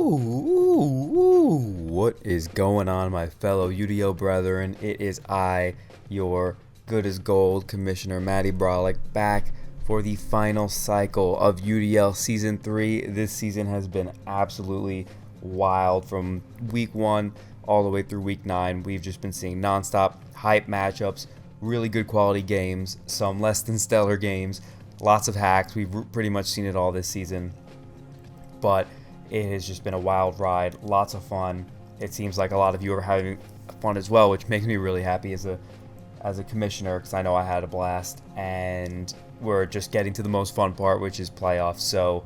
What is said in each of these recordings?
What is going on, my fellow UDL brethren? It is I, your good as gold Commissioner Matty Brolick, back for the final cycle of UDL Season 3. This season has been absolutely wild from Week 1 all the way through Week 9. We've just been seeing nonstop hype matchups, really good quality games, some less than stellar games, lots of hacks. We've pretty much seen it all this season. But it has just been a wild ride, lots of fun. It seems like a lot of you are having fun as well, which makes me really happy as a commissioner, because I know I had a blast. And we're just getting to the most fun part, which is playoffs. So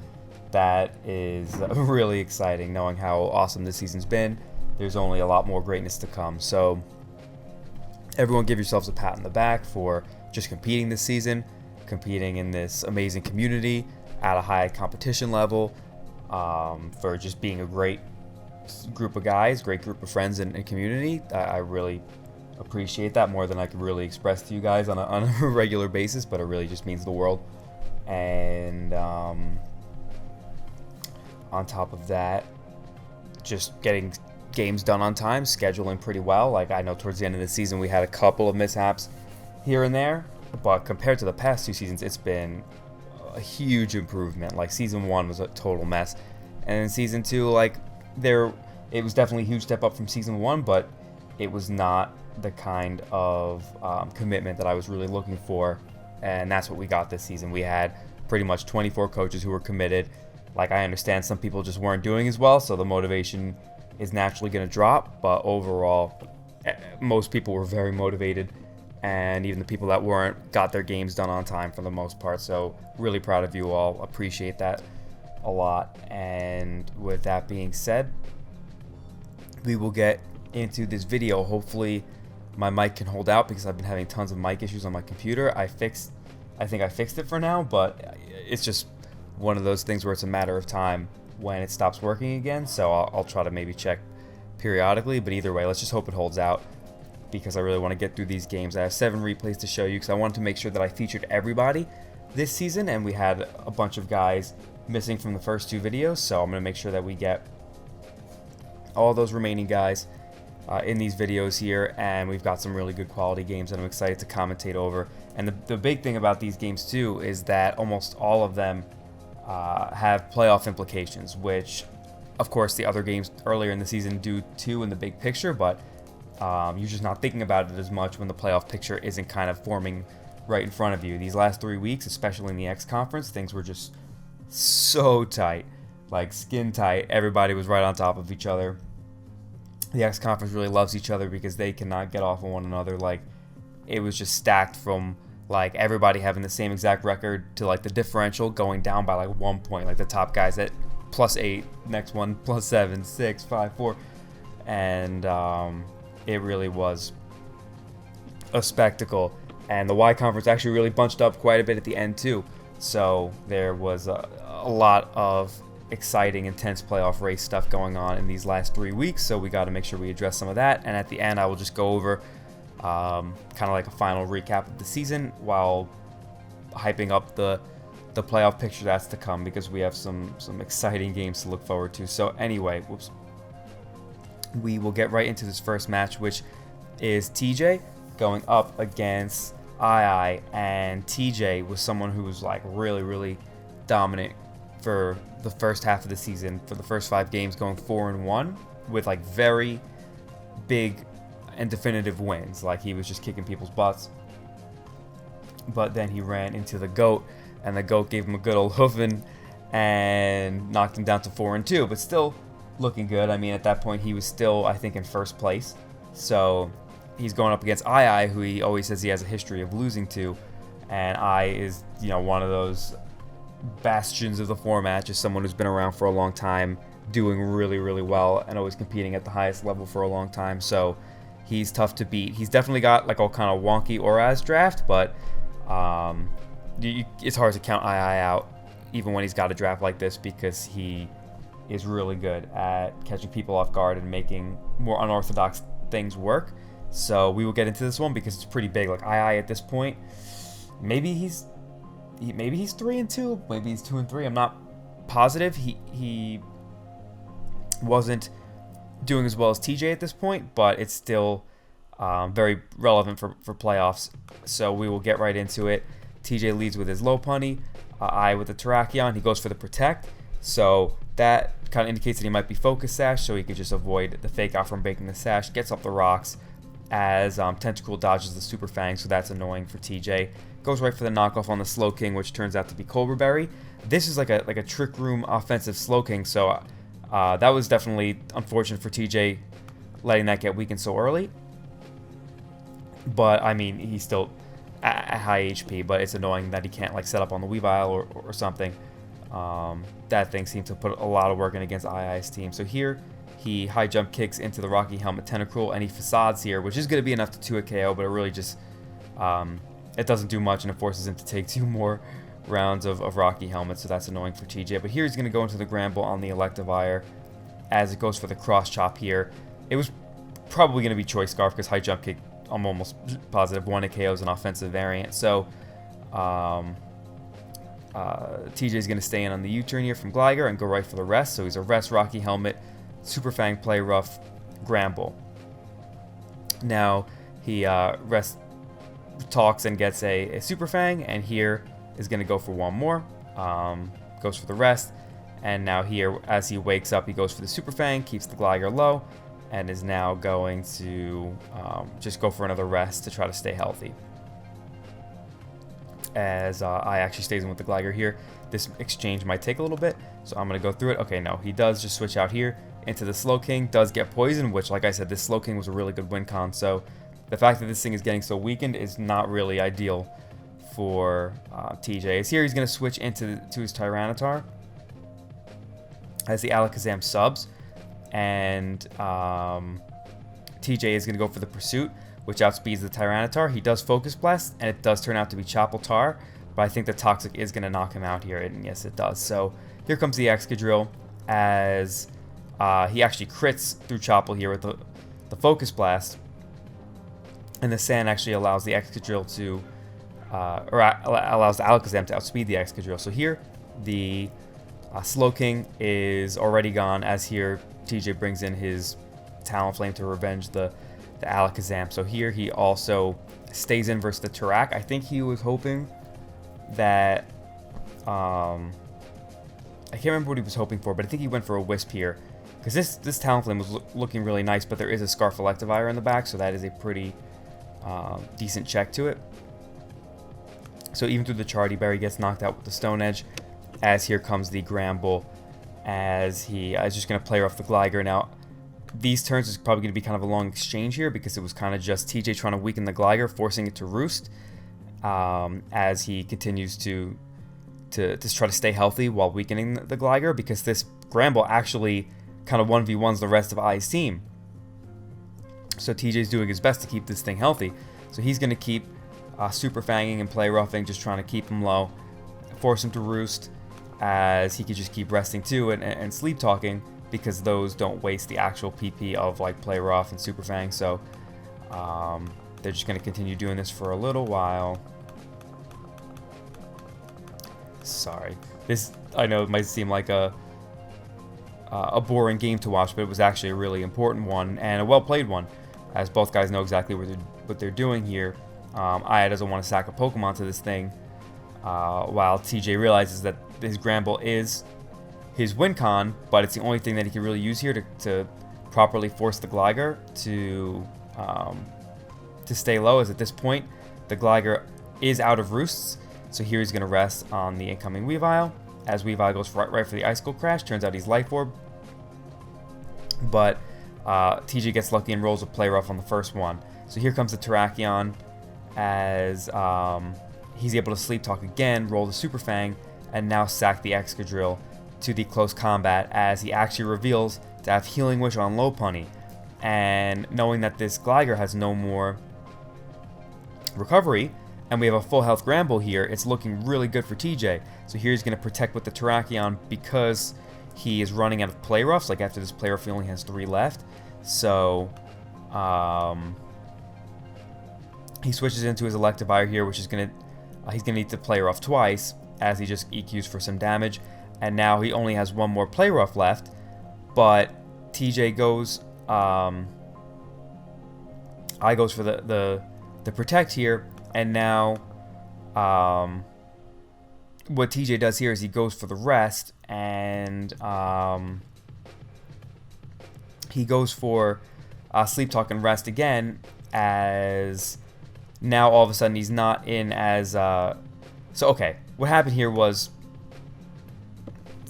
that is really exciting, knowing how awesome this season's been. There's only a lot more greatness to come. So everyone give yourselves a pat on the back for just competing this season, competing in this amazing community at a high competition level. For just being a great group of guys, great group of friends and community. I really appreciate that more than I could really express to you guys on a regular basis, but it really just means the world. And on top of that, just getting games done on time, scheduling pretty well. Like, I know towards the end of the season we had a couple of mishaps here and there, but compared to the past two seasons, it's been a huge improvement. Like, season 1 was a total mess, and in season 2, like, it was definitely a huge step up from season 1, but it was not the kind of commitment that I was really looking for, and that's what we got this season. We had pretty much 24 coaches who were committed. Like, I understand some people just weren't doing as well, so the motivation is naturally going to drop, but overall most people were very motivated, and even the people that weren't got their games done on time for the most part. So really proud of you all, appreciate that a lot. And with that being said, we will get into this video. Hopefully my mic can hold out, because I've been having tons of mic issues on my computer. I think I fixed it for now, but it's just one of those things where it's a matter of time when it stops working again. So I'll try to maybe check periodically, but either way, let's just hope it holds out, because I really want to get through these games. I have 7 replays to show you, because I wanted to make sure that I featured everybody this season, and we had a bunch of guys missing from the first 2 videos, so I'm going to make sure that we get all those remaining guys in these videos here, and we've got some really good quality games that I'm excited to commentate over. And the big thing about these games too is that almost all of them have playoff implications, which of course the other games earlier in the season do too in the big picture, but you're just not thinking about it as much when the playoff picture isn't kind of forming right in front of you. These last 3 weeks, especially in the X Conference, things were just so tight, like skin tight. Everybody was right on top of each other. The X Conference really loves each other because they cannot get off of one another. Like, it was just stacked from like everybody having the same exact record to like the differential going down by like 1 point. Like the top guys at +8, next one +7, 6, 5, 4, and it really was a spectacle. And the Y Conference actually really bunched up quite a bit at the end too. So there was a lot of exciting, intense playoff race stuff going on in these last 3 weeks. So we got to make sure we address some of that. And at the end, I will just go over kind of like a final recap of the season while hyping up the playoff picture that's to come, because we have some exciting games to look forward to. So anyway, we will get right into this first match, which is TJ going up against II. And TJ was someone who was like really dominant for the first half of the season, for the first 5 games, going 4-1 with like very big and definitive wins. Like, he was just kicking people's butts. But then he ran into the GOAT, and the GOAT gave him a good old hoofing and knocked him down to 4-2, but still looking good. I mean, at that point he was still, I think, in first place. So he's going up against II, who he always says he has a history of losing to, and I is, you know, one of those bastions of the format, just someone who's been around for a long time, doing really well, and always competing at the highest level for a long time. So he's tough to beat. He's definitely got like all kind of wonky auras draft, but it's hard to count II out even when he's got a draft like this, because he is really good at catching people off guard and making more unorthodox things work. So we will get into this one because it's pretty big. Like, II at this point, maybe he's 3-2, maybe he's 2-3. I'm not positive. He Wasn't doing as well as TJ at this point, but it's still very relevant for playoffs. So we will get right into it. TJ leads with his low punny. I with the Terrakion. He goes for the protect. So that kind of indicates that he might be focus sash, so he could just avoid the fake out from breaking the sash. Gets up the rocks as Tentacool dodges the Super Fang, so that's annoying for TJ. Goes right for the knockoff on the Slowking, which turns out to be Cobra Berry. This is like a Trick Room offensive Slowking, so that was definitely unfortunate for TJ letting that get weakened so early. But, I mean, he's still at high HP, but it's annoying that he can't like set up on the Weavile or something. That thing seemed to put a lot of work in against II's team. So here, he high jump kicks into the Rocky Helmet Tentacruel, and he facades here, which is going to be enough to 2 a KO, but it really just, it doesn't do much, and it forces him to take 2 more rounds of Rocky Helmet, so that's annoying for TJ. But here he's going to go into the Gramble on the Electivire as it goes for the cross chop here. It was probably going to be Choice Scarf because high jump kick, I'm almost positive 1 a KO is an offensive variant. So TJ is going to stay in on the U-turn here from Gligar and go right for the rest. So he's a rest, Rocky Helmet, Super Fang, Play Rough, Gramble. Now he rest talks and gets a Super Fang, and here is going to go for 1 more. Goes for the rest, and now here, as he wakes up, he goes for the Super Fang, keeps the Gligar low, and is now going to just go for another rest to try to stay healthy. As I actually stays in with the Gligar here. This exchange might take a little bit, so I'm going to go through it. Okay, no, he does just switch out here into the Slowking, does get poisoned, which, like I said, this Slowking was a really good win con, so the fact that this thing is getting so weakened is not really ideal for TJ. As here, he's going to switch into his Tyranitar as the Alakazam subs, and TJ is going to go for the Pursuit, which outspeeds the Tyranitar. He does Focus Blast, and it does turn out to be Choppletar, but I think the Toxic is going to knock him out here, and yes, it does. So here comes the Excadrill as he actually crits through Chopple here with the Focus Blast, and the Sand actually allows the Excadrill to, allows the Alakazam to outspeed the Excadrill. So here, the Slowking is already gone, as here TJ brings in his Talonflame to revenge the Alakazam. So here he also stays in versus the Tarak. I think he was hoping that, I can't remember what he was hoping for, but I think he went for a Wisp here, because this Talonflame was looking really nice, but there is a Scarf Electivire in the back, so that is a pretty decent check to it. So even through the Chardy Berry, gets knocked out with the Stone Edge, as here comes the Gramble, as he is just going to play off the Gligar. Now, these turns is probably going to be kind of a long exchange here, because it was kind of just TJ trying to weaken the Gligar, forcing it to roost, as he continues to try to stay healthy while weakening the Gligar, because this Gramble actually kind of 1v1s the rest of I's team. So TJ's doing his best to keep this thing healthy. So he's going to keep Super Fanging and Play Roughing, just trying to keep him low, force him to roost, as he could just keep resting too and Sleep Talking, because those don't waste the actual PP of like Play Rough and Super Fang. So they're just going to continue doing this for a little while. Sorry, this, I know it might seem like a boring game to watch, but it was actually a really important one and a well-played one, as both guys know exactly what they're doing here. Aya doesn't want to sack a Pokemon to this thing, while TJ realizes that his Gramble is his win con, but it's the only thing that he can really use here to properly force the Gligar to stay low, as at this point the Gligar is out of roosts. So here he's going to rest on the incoming Weavile, as Weavile goes right for the Icicle Crash. Turns out he's Life Orb, but TJ gets lucky and rolls a Play Rough on the first one. So here comes the Terrakion, as he's able to Sleep Talk again, roll the Super Fang, and now sack the Excadrill to the close combat, as he actually reveals to have Healing Wish on Lopunny. And knowing that this Gligar has no more recovery, and we have a full health Gramble here, it's looking really good for TJ. So here he's going to protect with the Terrakion, because he is running out of Play Roughs. Like after this Play Rough, he only has 3 left. So he switches into his Electivire here, which is going to, he's going to need to Play Rough twice, as he just EQs for some damage. And now he only has 1 more Play Rough left, but TJ goes, I goes for the protect here, and now what TJ does here is he goes for the rest, and he goes for sleep talk and rest again, as now all of a sudden he's not in as so okay, what happened here was,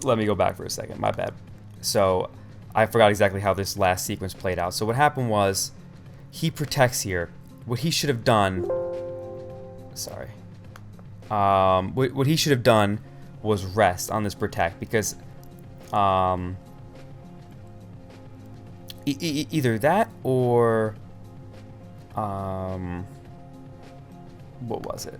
let me go back for a second, my bad. So I forgot exactly how this last sequence played out. So what happened was, he protects here. What he should have done, sorry, what he should have done was rest on this protect, because either that or what was it?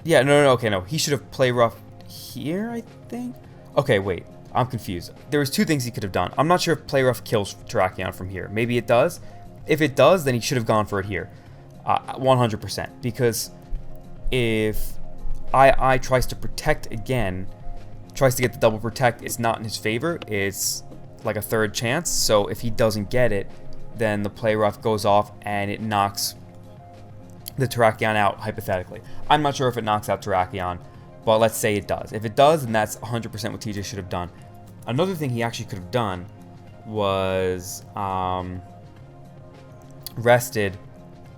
Yeah, no, okay, no. He should have play rough here, I think. Okay, wait. I'm confused. There was two things he could have done. I'm not sure if play rough kills Terrakion from here. Maybe it does. If it does, then he should have gone for it here. 100%. Because if I tries to protect again, tries to get the double protect, it's not in his favor. It's like a third chance. So if he doesn't get it, then the play rough goes off and it knocks the Terrakion out, hypothetically. I'm not sure if it knocks out Terrakion, but let's say it does. If it does, then that's 100% what TJ should have done. Another thing he actually could have done was rested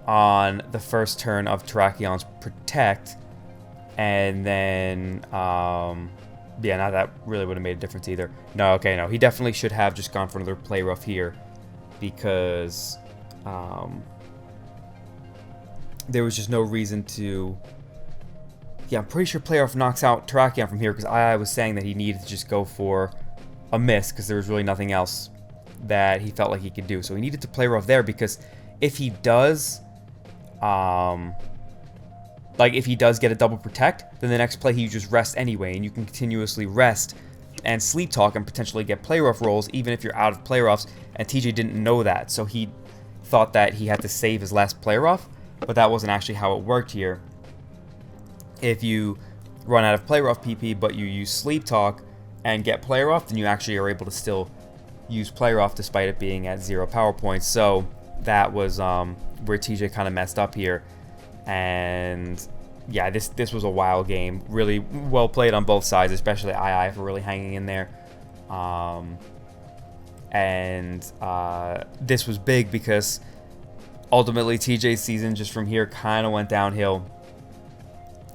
on the first turn of Terrakion's protect, and then yeah, now that really would have made a difference either. No, okay, no, he definitely should have just gone for another play rough here, because there was just no reason to. Yeah, I'm pretty sure play rough knocks out Terrakion from here, because I was saying that he needed to just go for a miss, because there was really nothing else that he felt like he could do. So he needed to play rough there, because if he does, like if he does get a double protect, then the next play he just rests anyway, and you can continuously rest and sleep talk and potentially get play rough rolls even if you're out of play roughs. And TJ didn't know that, so he thought that he had to save his last play rough, but that wasn't actually how it worked here. If you run out of play rough PP but you use sleep talk and get play rough, then you actually are able to still use play rough despite it being at 0 power points. So that was where TJ kind of messed up here. And yeah, this was a wild game. Really well played on both sides, especially II for really hanging in there. This was big because ultimately TJ's season just from here kind of went downhill,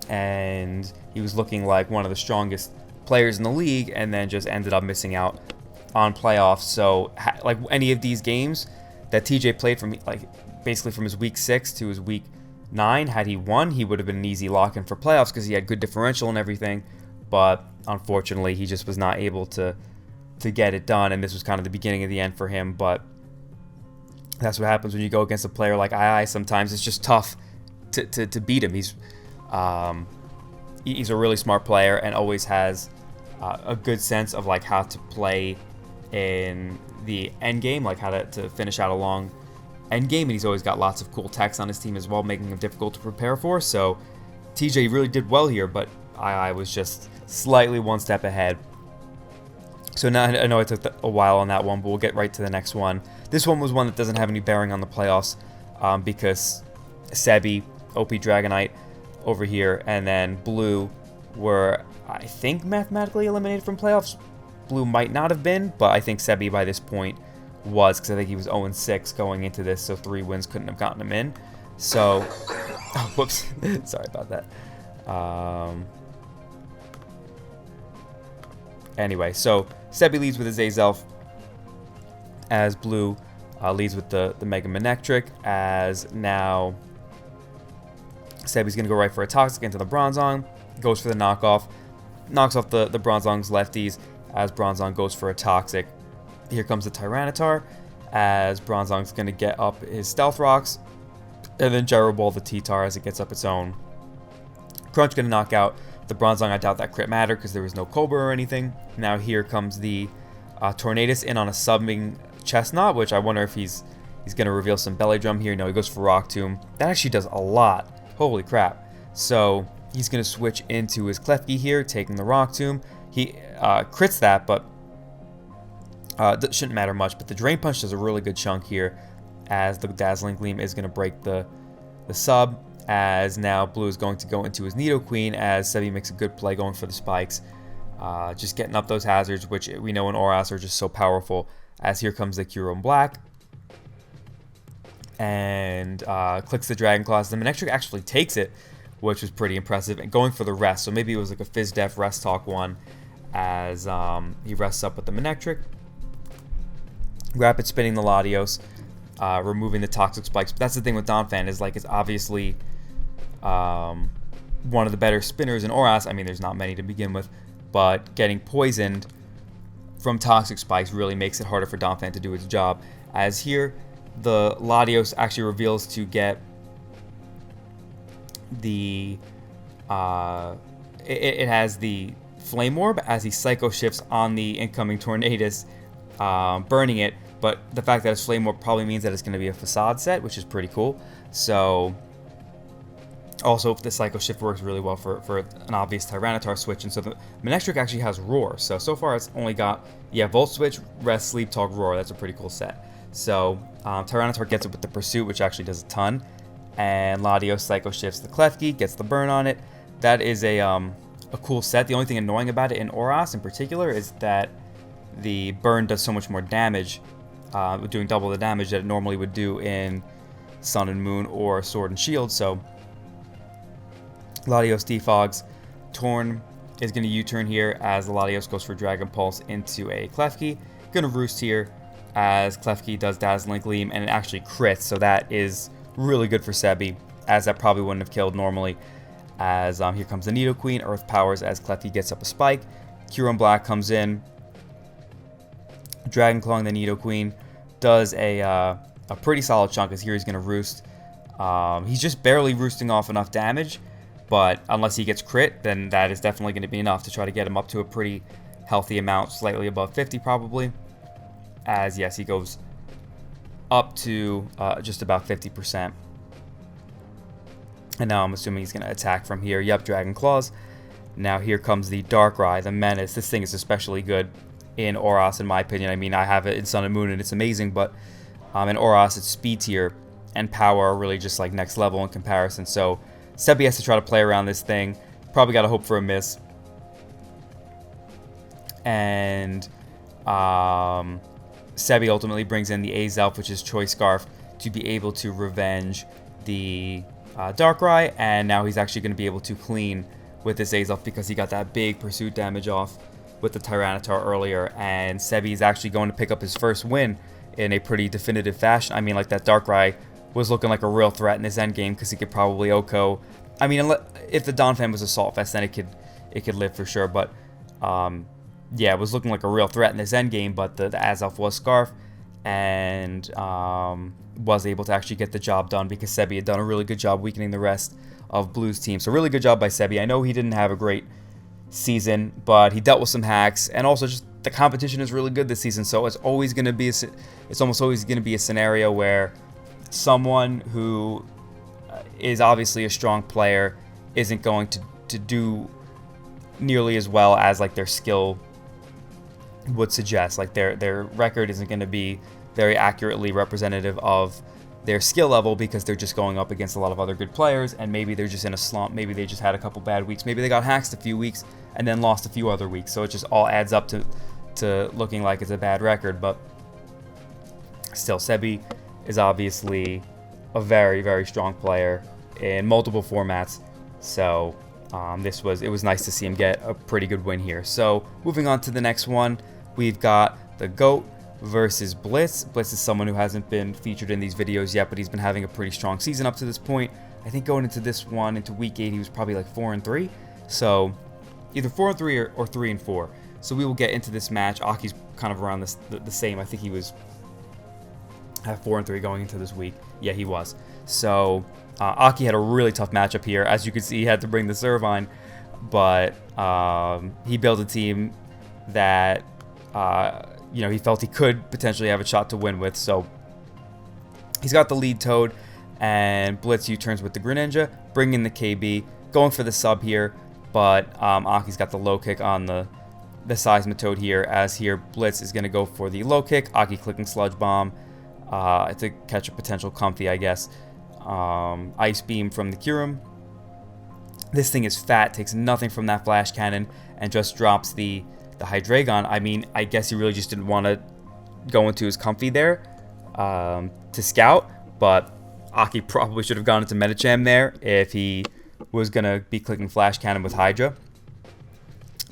and he was looking like one of the strongest players in the league, and then just ended up missing out on playoffs. So like any of these games that TJ played from basically from his week 6 to his week 9, had he won, he would have been an easy lock-in for playoffs because he had good differential and everything. But unfortunately, he just was not able to get it done, and this was kind of the beginning of the end for him. But that's what happens when you go against a player like II. Sometimes it's just tough to beat him. He's a really smart player and always has a good sense of like how to play in the end game, like how to finish out a long end game, and he's always got lots of cool techs on his team as well, making him difficult to prepare for. So TJ really did well here, but II was just slightly one step ahead. So now I know it took a while on that one, but we'll get right to the next one. This one was one that doesn't have any bearing on the playoffs because Sebi, OP Dragonite over here, and then Blue were, I think, mathematically eliminated from playoffs. Blue might not have been, but I think Sebi by this point was, because I think he was 0-6 going into this, so 3 wins couldn't have gotten him in. So, oh, whoops, sorry about that. Anyway, so Sebi leads with his Azelf, as Blue leads with the Mega Manectric, as now Sebi's going to go right for a Toxic into the Bronzong, goes for the knockoff, knocks off the Bronzong's lefties, as Bronzong goes for a Toxic. Here comes the Tyranitar, as Bronzong's going to get up his Stealth Rocks, and then Gyro Ball the T-Tar as it gets up its own. Crunch going to knock out the Bronzong. I doubt that crit mattered because there was no Cobra or anything. Now here comes the Tornadus in on a subbing Chestnut, which I wonder if he's going to reveal some Belly Drum here. No, he goes for Rock Tomb. That actually does a lot. Holy crap. So he's going to switch into his Klefki here, taking the Rock Tomb. he crits that, but that shouldn't matter much. But the Drain Punch does a really good chunk here, as the Dazzling Gleam is going to break the sub, as now Blue is going to go into his Nidoqueen, as Sebi makes a good play going for the spikes. Just getting up those hazards, which we know in Oras are just so powerful, as here comes the Kyurem Black. And clicks the Dragon Claws. The Manectric actually takes it, which was pretty impressive, and going for the rest. So maybe it was like a Fizz-Def Rest Talk one, as he rests up with the Manectric. Rapid spinning the Latios, removing the Toxic Spikes. But that's the thing with Donphan, is like it's obviously one of the better spinners in Oras. I mean, there's not many to begin with, but getting poisoned from Toxic Spikes really makes it harder for Donphan to do its job. As here, the Latios actually reveals to get the it has the Flame Orb as he Psycho Shifts on the incoming Tornadus, burning it. But the fact that it's Flame Orb probably means that it's going to be a Facade set, which is pretty cool. So also, the Psycho Shift works really well for an obvious Tyranitar switch. And so the Manectric actually has Roar. So far it's only got, Volt Switch, Rest, Sleep, Talk, Roar. That's a pretty cool set. So Tyranitar gets it with the Pursuit, which actually does a ton. And Latios Psycho Shifts the Klefki, gets the burn on it. That is a cool set. The only thing annoying about it in Oras in particular is that the burn does so much more damage, doing double the damage that it normally would do in Sun and Moon or Sword and Shield. So Latios defogs. Torn is going to U-turn here as the Latios goes for Dragon Pulse into a Klefki. Going to Roost here as Klefki does Dazzling Gleam, and it actually crits, so that is really good for Sebi, as that probably wouldn't have killed normally. As here comes the Nidoqueen, Earth Powers as Klefki gets up a Spike. Kyurem Black comes in, Dragon Clawing the Nidoqueen, does a pretty solid chunk, as here he's going to Roost. He's just barely roosting off enough damage, but unless he gets crit, then that is definitely going to be enough to try to get him up to a pretty healthy amount, slightly above 50 probably. As yes, he goes up to just about 50%. And now I'm assuming he's going to attack from here. Yep, Dragon Claws. Now here comes the Darkrai, the Menace. This thing is especially good in Oras, in my opinion. I mean, I have it in Sun and Moon, and it's amazing, but in Oras, its speed tier and power are really just like next level in comparison. So Sebi has to try to play around this thing. Probably got to hope for a miss. And Sebi ultimately brings in the Azelf, which is Choice Scarf, to be able to revenge the Darkrai, and now he's actually going to be able to clean with this Azelf because he got that big Pursuit damage off with the Tyranitar earlier, and Sebi is actually going to pick up his first win in a pretty definitive fashion. I mean, like, that Darkrai was looking like a real threat in his endgame because he could probably OHKO. I mean, if the Donphan was Assault Vest, then it could live for sure, but yeah, it was looking like a real threat in this endgame, but the Azelf was Scarf, and was able to actually get the job done because Sebi had done a really good job weakening the rest of Blue's team. So really good job by Sebi. I know he didn't have a great season, but he dealt with some hacks, and also just the competition is really good this season. So it's always going to be it's almost always going to be a scenario where someone who is obviously a strong player isn't going to do nearly as well as like their skill would suggest. Like their record isn't going to be very accurately representative of their skill level because they're just going up against a lot of other good players, and maybe they're just in a slump. Maybe they just had a couple bad weeks. Maybe they got hacked a few weeks and then lost a few other weeks. So it just all adds up to looking like it's a bad record. But still, Sebi is obviously a very, very strong player in multiple formats. So it was nice to see him get a pretty good win here. So moving on to the next one, we've got the GOAT versus Blitz. Blitz is someone who hasn't been featured in these videos yet, but he's been having a pretty strong season up to this point. I think going into this one, into week 8, he was probably like 4-3. So either 4-3 or 3-4. So we will get into this match. Aki's kind of around the same. I think he was at 4-3 going into this week. Yeah, he was. So Aki had a really tough matchup here. As you can see, he had to bring the Servine, but he built a team that he felt he could potentially have a shot to win with. So he's got the lead Toad, and Blitz U-turns with the Greninja, bringing the KB, going for the sub here, but Aki's got the low kick on the the Seismitoad here, as here Blitz is going to go for the low kick, Aki clicking Sludge Bomb to catch a potential Comfy, I guess. Ice Beam from the Kyurem. This thing is fat, takes nothing from that Flash Cannon, and just drops the Hydreigon. I mean, I guess he really just didn't want to go into his Comfy there to scout, but Aki probably should have gone into Medicham there if he was going to be clicking Flash Cannon with Hydra.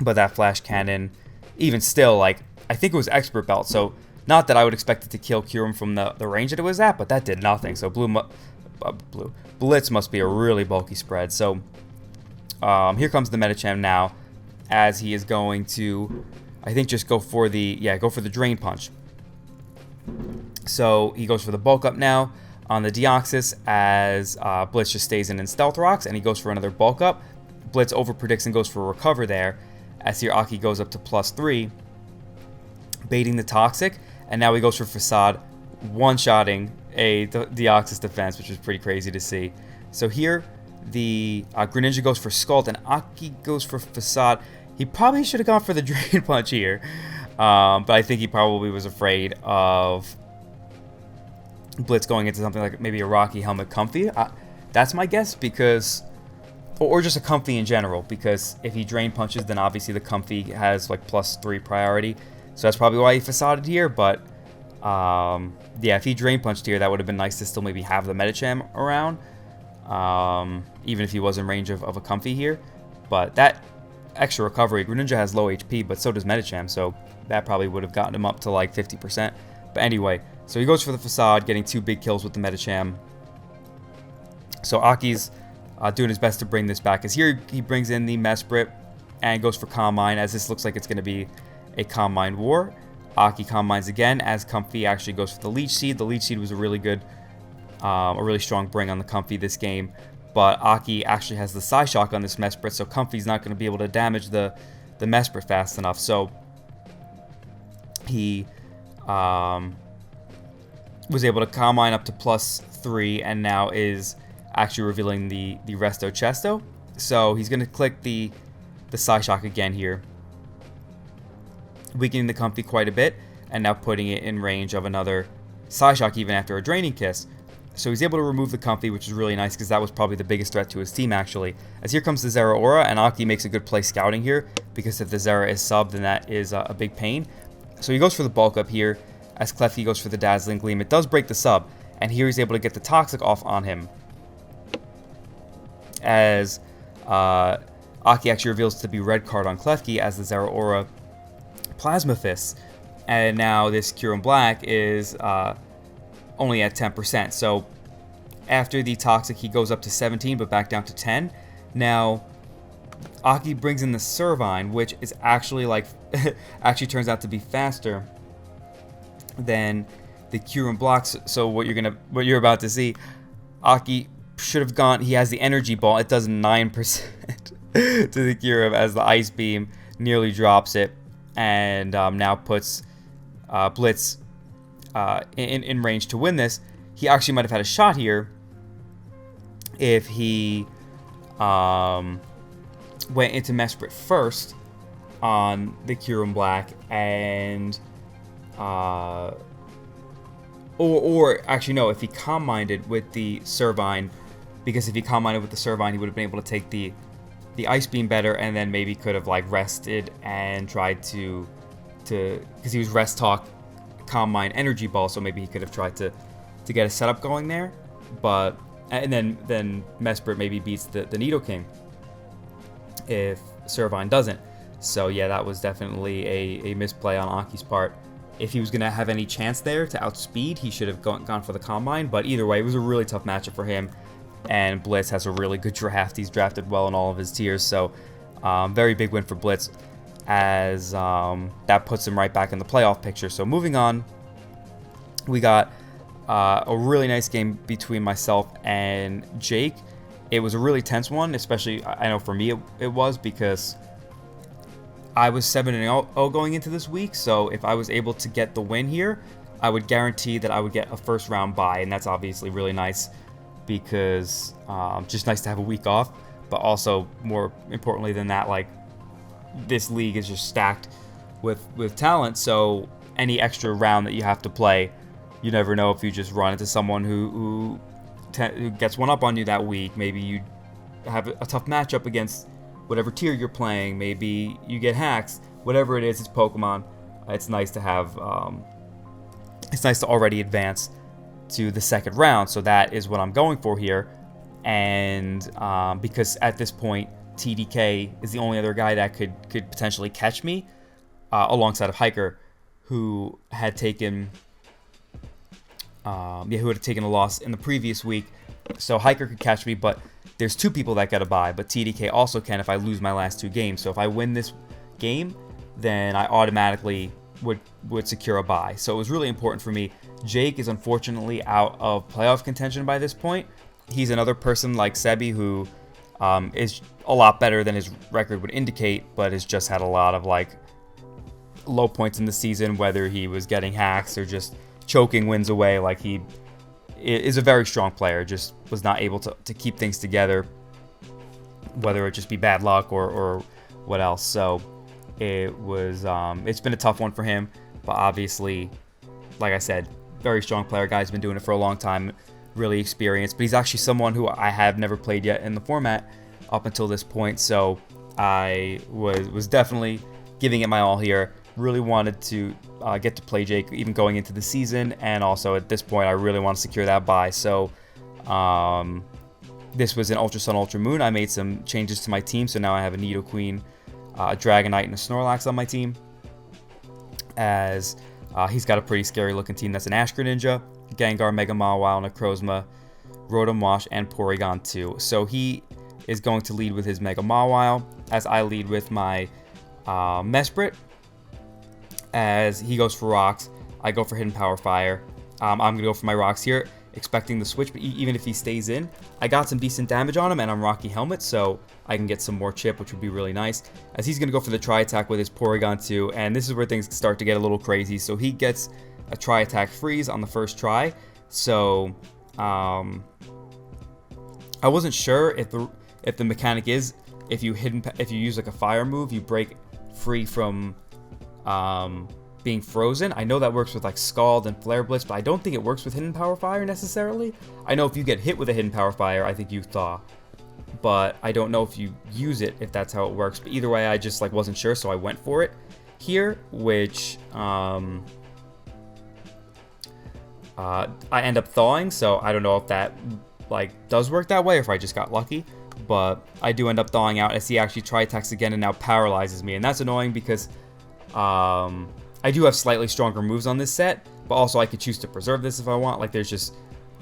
But that Flash Cannon, even still, like, I think it was Expert Belt, so not that I would expect it to kill Kyurem from the range that it was at, but that did nothing. So Blitz must be a really bulky spread. So here comes the Medicham now, as he is going to, I think, just go for the Drain Punch. So he goes for the bulk up now on the Deoxys, as Blitz just stays in Stealth Rocks, and he goes for another bulk up. Blitz overpredicts and goes for a Recover there, as here Aki goes up to +3, baiting the Toxic, and now he goes for Facade, one-shotting a Deoxys defense, which is pretty crazy to see. So here the Greninja goes for Scald, and Aki goes for Facade. He probably should have gone for the Drain Punch here, but I think he probably was afraid of Blitz going into something like maybe a Rocky Helmet Comfy. That's my guess, because, or just a Comfy in general, because if he Drain Punches, then obviously the Comfy has like +3 priority. So that's probably why he Facaded here, but yeah, if he Drain Punched here, that would have been nice to still maybe have the Medicham around, even if he was in range of a Comfy here. But that extra recovery, Greninja has low HP, but so does Medicham, so that probably would have gotten him up to like 50%. But anyway, so he goes for the Facade, getting 2 big kills with the Medicham. So Aki's doing his best to bring this back, as here he brings in the Mesprit and goes for Calm Mind, as this looks like it's going to be a Calm Mind war. Aki Calm Minds again, as Comfy actually goes for the Leech Seed. The Leech Seed was a really good, a really strong bring on the Comfy this game, but Aki actually has the Psyshock on this Mesprit, so Comfy's not going to be able to damage the Mesprit fast enough. So he was able to Calm Mind up to +3, and now is actually revealing the Resto Chesto. So he's going to click the Psyshock again here, weakening the Comfy quite a bit, and now putting it in range of another Psyshock even after a Draining Kiss. So he's able to remove the Comfy, which is really nice, because that was probably the biggest threat to his team, actually. As here comes the Zeraora, and Aki makes a good play scouting here, because if the Zera is subbed, then that is a big pain. So he goes for the bulk up here, as Klefki goes for the Dazzling Gleam. It does break the sub, and here he's able to get the Toxic off on him, as Aki actually reveals to be red card on Klefki, as the Zeraora Plasma Fist, and now this Kyurem Black is only at 10%. So after the Toxic, he goes up to 17, but back down to 10. Now Aki brings in the Servine, which is actually like actually turns out to be faster than the Kyurem blocks. So what you're about to see, Aki should have gone. He has the Energy Ball. It does 9% to the Kyurem, as the Ice Beam nearly drops it, and now puts Blitz in range to win this. He actually might have had a shot here if he went into Mesprit first on the Kyurem Black, and or actually no, if he Calm Minded with the Servine, because if he Calm Minded with the Servine, he would have been able to take the Ice Beam better, and then maybe could have like rested and tried to because he was Rest Talk, Calm Mind, Energy Ball, so maybe he could have tried to get a setup going there. But and then Mesprit maybe beats the Nidoking if Servine doesn't. So yeah, that was definitely a misplay on Aki's part. If he was going to have any chance there to outspeed, he should have gone for the Calm Mind. But either way, it was a really tough matchup for him. And Blitz has a really good draft. He's drafted well in all of his tiers. So very big win for Blitz, as that puts him right back in the playoff picture. So moving on, we got a really nice game between myself and Jake. It was a really tense one, especially, I know for me it was, because I was 7-0 going into this week. So if I was able to get the win here, I would guarantee that I would get a first round bye, and that's obviously really nice, because just nice to have a week off. But also, more importantly than that, like, this league is just stacked with talent. So any extra round that you have to play, you never know if you just run into someone who gets one up on you that week. Maybe you have a tough matchup against whatever tier you're playing. Maybe you get hacks. Whatever it is, it's Pokemon. It's nice to have. It's nice to already advance to the second round. So that is what I'm going for here. And because at this point, TDK is the only other guy that could potentially catch me, alongside of Hiker, who had taken a loss in the previous week. So Hiker could catch me, but there's two people that got a bye. But TDK also can if I lose my last two games. So if I win this game, then I automatically would secure a bye. So it was really important for me. Jake is unfortunately out of playoff contention by this point. He's another person like Sebi who is a lot better than his record would indicate, but has just had a lot of like low points in the season, whether he was getting hacks or just choking wins away. Like, he is a very strong player, just was not able to keep things together, whether it just be bad luck or what else. So it was it's been a tough one for him, but obviously, like I said, very strong player. Guy's been doing it for a long time, really experienced, but he's actually someone who I have never played yet in the format up until this point. So I was definitely giving it my all here. Really wanted to get to play Jake even going into the season, and also at this point I really want to secure that bye. So this was an Ultra Sun Ultra Moon. I made some changes to my team, so now I have a Nidoqueen, a Dragonite, and a Snorlax on my team, as he's got a pretty scary looking team. That's an Ash Greninja, Gengar, Mega Mawile, Necrozma, Rotom Wash, and Porygon 2. So he is going to lead with his Mega Mawile, as I lead with my Mesprit. As he goes for rocks, I go for Hidden Power Fire. I'm going to go for my rocks here, expecting the switch, but even if he stays in, I got some decent damage on him, and I'm Rocky Helmet, so I can get some more chip, which would be really nice. As he's going to go for the Tri-Attack with his Porygon 2, and this is where things start to get a little crazy. So he gets a Tri-Attack freeze on the first try. So I wasn't sure if the mechanic is if you use like a fire move, you break free from being frozen. I know that works with like Scald and Flare Blitz, but I don't think it works with Hidden Power Fire necessarily. I know if you get hit with a Hidden Power Fire, I think you thaw, but I don't know if you use it, if that's how it works. But either way, I just like wasn't sure, so I went for it here, which I end up thawing. So I don't know if that like does work that way, or if I just got lucky, but I do end up thawing out as he actually Tri-Attacks again and now paralyzes me, and that's annoying because I do have slightly stronger moves on this set, but also I could choose to preserve this if I want. Like, there's just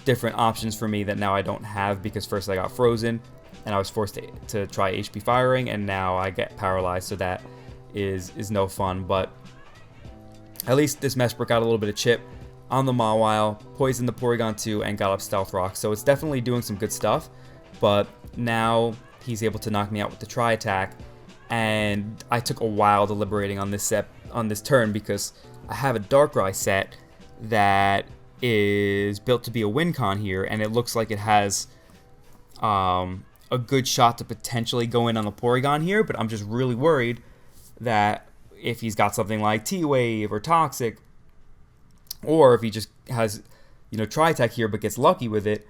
different options for me that now I don't have, because first I got frozen and I was forced to try HP firing, and now I get paralyzed, so that is no fun. But at least this Mesprit got a little bit of chip on the Mawile, poisoned the Porygon 2, and got up Stealth Rock. So it's definitely doing some good stuff, but now he's able to knock me out with the Tri-Attack. And I took a while deliberating on this turn, because I have a Darkrai set that is built to be a win con here, and it looks like it has a good shot to potentially go in on the Porygon here, but I'm just really worried that if he's got something like T-Wave or Toxic, or if he just has, Tri-Attack here but gets lucky with it,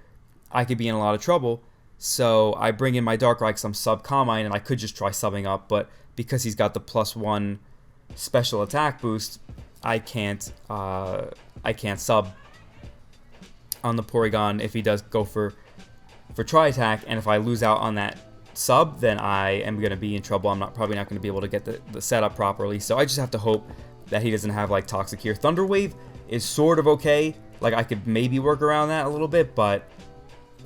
I could be in a lot of trouble. So I bring in my Darkrai because I'm sub Combine, and I could just try subbing up, but because he's got the +1 special attack boost, I can't sub on the Porygon if he does go for Tri-Attack, and if I lose out on that sub, then I am going to be in trouble. I'm probably not going to be able to get the setup properly, so I just have to hope that he doesn't have like Toxic here. Thunder Wave is sort of okay, like I could maybe work around that a little bit, but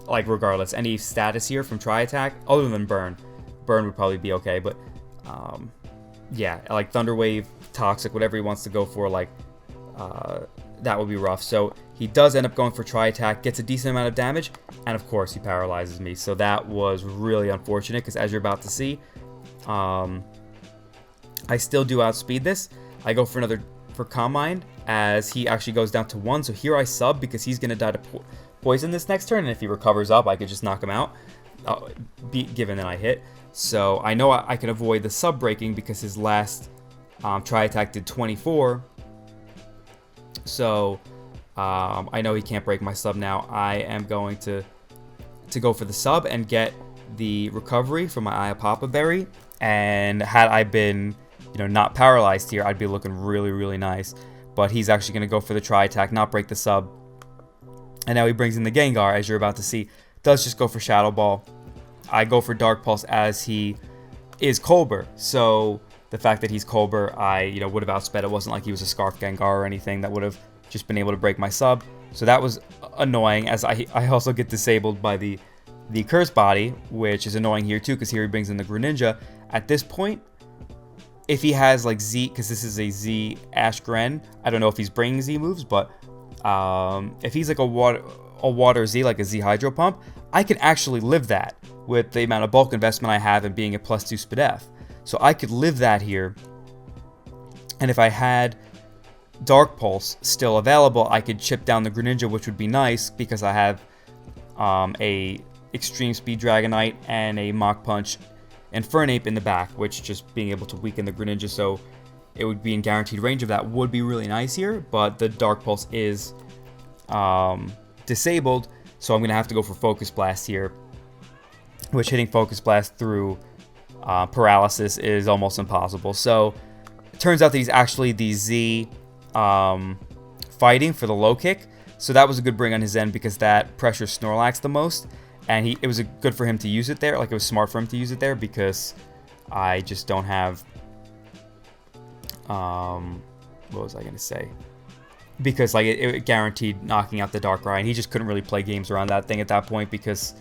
like regardless, any status here from Tri-Attack, other than Burn would probably be okay, but yeah, like Thunder Wave, Toxic, whatever he wants to go for, like that would be rough. So he does end up going for Tri-Attack, gets a decent amount of damage, and of course he paralyzes me. So that was really unfortunate, because as you're about to see, I still do outspeed this. I go for another Combine, as he actually goes down to 1. So here I sub, because he's going to die to poison this next turn, and if he recovers up, I could just knock him out, given that I hit. So I know I can avoid the sub breaking, because his last Tri-Attack did 24. So I know he can't break my sub now. I am going to go for the sub and get the recovery from my Iapapa Berry. And had I been, not paralyzed here, I'd be looking really, really nice. But he's actually going to go for the Tri-Attack, not break the sub. And now he brings in the Gengar, as you're about to see. Does just go for Shadow Ball. I go for Dark Pulse as he is Colbur. So the fact that he's Colbur, I would have outsped. It wasn't like he was a Scarf Gengar or anything that would have just been able to break my sub. So that was annoying, as I also get disabled by the Curse Body, which is annoying here too, because here he brings in the Greninja. At this point, if he has like Z, because this is a Z Ash Gren, I don't know if he's bringing Z moves, but if he's like a water Z, like a Z Hydro Pump, I can actually live that with the amount of bulk investment I have and being a +2 SpDef. So I could live that here. And if I had Dark Pulse still available, I could chip down the Greninja, which would be nice because I have a Extreme Speed Dragonite and a Mach Punch and Fernape in the back, which just being able to weaken the Greninja, so it would be in guaranteed range of that, would be really nice here. But the Dark Pulse is disabled, so I'm going to have to go for Focus Blast here, which hitting Focus Blast through paralysis is almost impossible. So it turns out that he's actually the Z fighting for the low kick, so that was a good bring on his end because that pressures Snorlax the most, and it was good for him to use it there. Like, it was smart for him to use it there because I just don't have what was I going to say? Because like it guaranteed knocking out the Darkrai, and he just couldn't really play games around that thing at that point because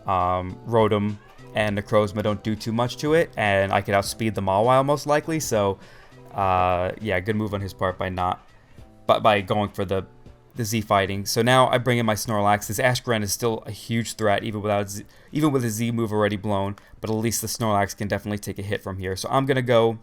Rotom and Necrozma don't do too much to it, and I could outspeed the Mawile most likely. So yeah, good move on his part by going for the Z fighting. So now I bring in my Snorlax. This Ash Gren is still a huge threat even with a Z move already blown, but at least the Snorlax can definitely take a hit from here. So I'm gonna go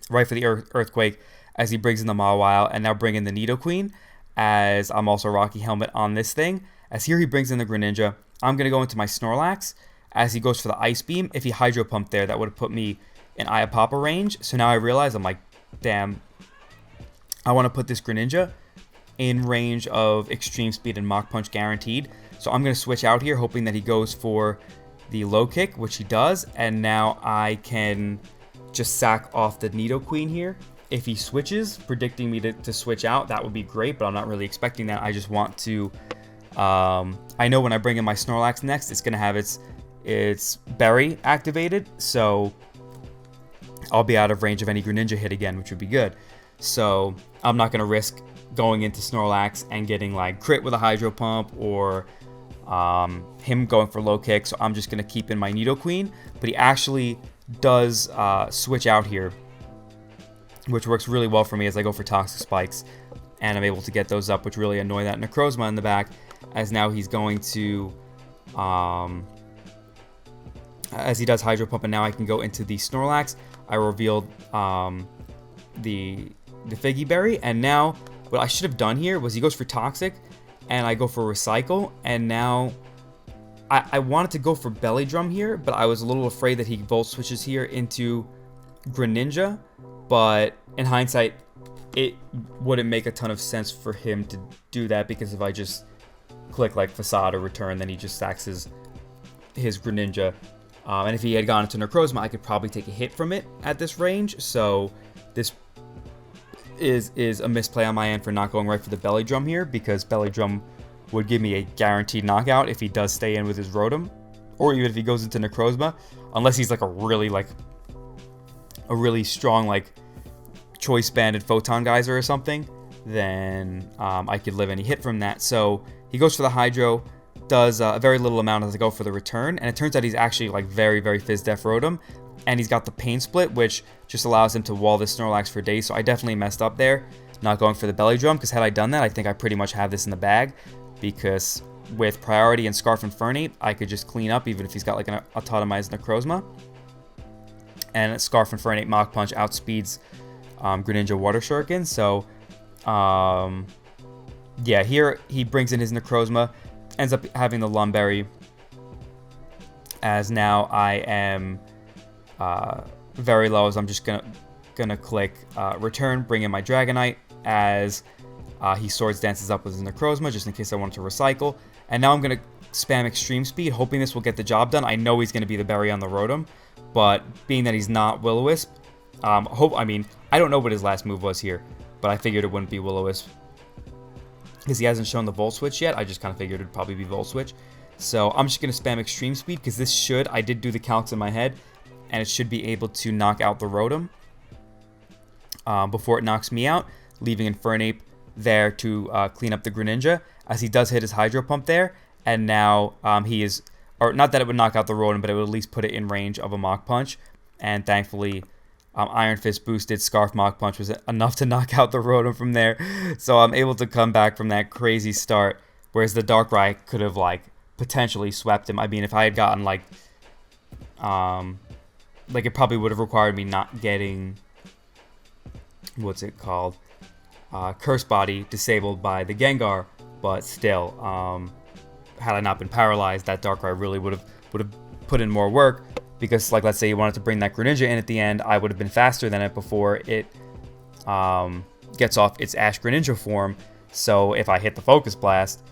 right for the Earthquake as he brings in the Mawile, and now bring in the Nidoqueen as I'm also Rocky Helmet on this thing. As here he brings in the Greninja, I'm going to go into my Snorlax as he goes for the Ice Beam. If he Hydro Pump there, that would have put me in Iapapa range. So now I realize, I'm like, damn, I want to put this Greninja in range of Extreme Speed and Mach Punch guaranteed. So I'm going to switch out here, hoping that he goes for the Low Kick, which he does. And now I can just sack off the Nidoqueen here. If he switches, predicting me to switch out, that would be great, but I'm not really expecting that. I just want to... I know when I bring in my Snorlax next, it's going to have its Berry activated, so I'll be out of range of any Greninja hit again, which would be good. So I'm not going to risk going into Snorlax and getting like crit with a Hydro Pump or him going for Low Kick, so I'm just going to keep in my Nidoqueen, but he actually does switch out here, which works really well for me as I go for Toxic Spikes, and I'm able to get those up, which really annoy that Necrozma in the back, as now he's going to, as he does Hydro Pump, and now I can go into the Snorlax. I revealed the Figgy Berry, and now what I should have done here was he goes for Toxic, and I go for Recycle, and now I wanted to go for Belly Drum here, but I was a little afraid that he Volt Switches here into Greninja. But in hindsight, it wouldn't make a ton of sense for him to do that, because if I just click like Facade or Return, then he just stacks his Greninja. And if he had gone into Necrozma, I could probably take a hit from it at this range. So this is a misplay on my end for not going right for the Belly Drum here, because Belly Drum would give me a guaranteed knockout if he does stay in with his Rotom, or even if he goes into Necrozma, unless he's like a really strong like Choice Banded Photon Geyser or something, then I could live any hit from that. So he goes for the Hydro, does a very little amount as I go for the Return, and it turns out he's actually like very Fizz-Def Rotom, and he's got the Pain Split, which just allows him to wall this Snorlax for days. So I definitely messed up there not going for the Belly Drum, because had I done that, I think I pretty much have this in the bag, because with Priority and Scarf and Fernape, I could just clean up even if he's got like an Autotomized Necrozma. And Scarf and Fernape Mach Punch outspeeds Greninja Water Shuriken. So, yeah, here he brings in his Necrozma, ends up having the Lumberry, as now I am very low, as I'm just going to gonna click return, bring in my Dragonite as he Swords Dances up with his Necrozma just in case I wanted to recycle. And now I'm gonna spam Extreme Speed, hoping this will get the job done. I know he's gonna be the berry on the Rotom, but being that he's not Will-O-Wisp, I mean, I don't know what his last move was here, but I figured it wouldn't be Will-O-Wisp because he hasn't shown the Volt Switch yet. I just kind of figured it'd probably be Volt Switch. So I'm just going to spam Extreme Speed because this should, I did do the calcs in my head, and it should be able to knock out the Rotom before it knocks me out, leaving Infernape there to clean up the Greninja, as he does hit his Hydro Pump there, and now he is, or not that it would knock out the Rotom, but it would at least put it in range of a Mach Punch, and thankfully Iron Fist boosted Scarf Mach Punch was enough to knock out the Rotom from there, so I'm able to come back from that crazy start, whereas the Darkrai could have, like, potentially swept him. I mean, if I had gotten, like it probably would have required me not getting, what's it called, Curse Body disabled by the Gengar, but still, had I not been paralyzed, that Darkrai really would have put in more work. Because, like, let's say you wanted to bring that Greninja in at the end, I would have been faster than it before it gets off its Ash Greninja form. So if I hit the Focus Blast,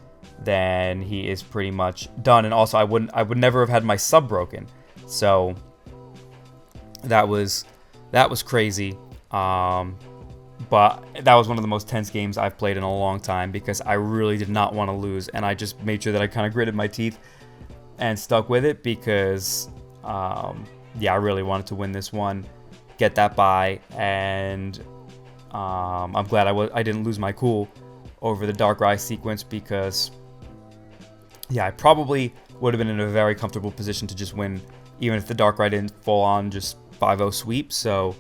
then he is pretty much done. And also, I would never have had my sub broken. So that was crazy. But that was one of the most tense games I've played in a long time because I really did not want to lose, and I just made sure that I kind of gritted my teeth and stuck with it because. Yeah, I really wanted to win this one, get that bye, and I'm glad I didn't lose my cool over the Darkrai sequence because, yeah, I probably would have been in a very comfortable position to just win, even if the Darkrai didn't full on just 5-0 sweep. So,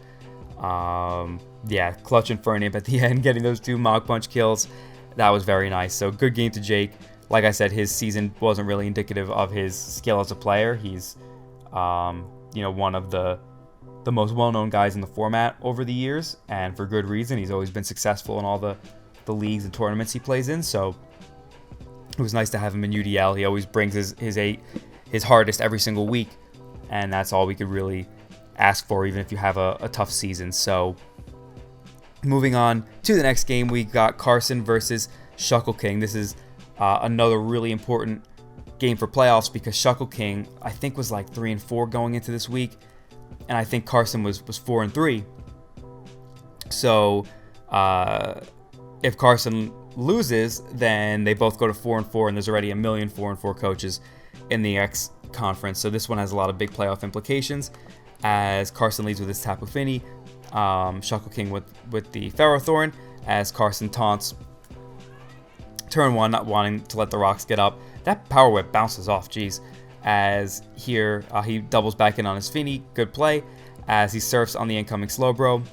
yeah, clutch Infernape at the end, getting those 2 Mach Punch kills, that was very nice. So, good game to Jake. Like I said, his season wasn't really indicative of his skill as a player. He's you know, one of the most well-known guys in the format over the years, and for good reason. He's always been successful in all the leagues and tournaments he plays in, so it was nice to have him in UDL. He always brings his hardest every single week, and that's all we could really ask for, even if you have a tough season. So moving on to the next game, we got Carson versus Shuckle King. This is another really important game for playoffs because Shuckle King, I think, was like 3-4 going into this week, and I think Carson was 4-3. So if Carson loses, then they both go to 4-4, and there's already a million 4-4 coaches in the X conference. So this one has a lot of big playoff implications, as Carson leads with his Tapu Fini, Shuckle King with the Ferrothorn, as Carson taunts turn 1, not wanting to let the rocks get up. That Power Whip bounces off, jeez. As here, he doubles back in on his Fini. Good play. As he surfs on the incoming Slowbro.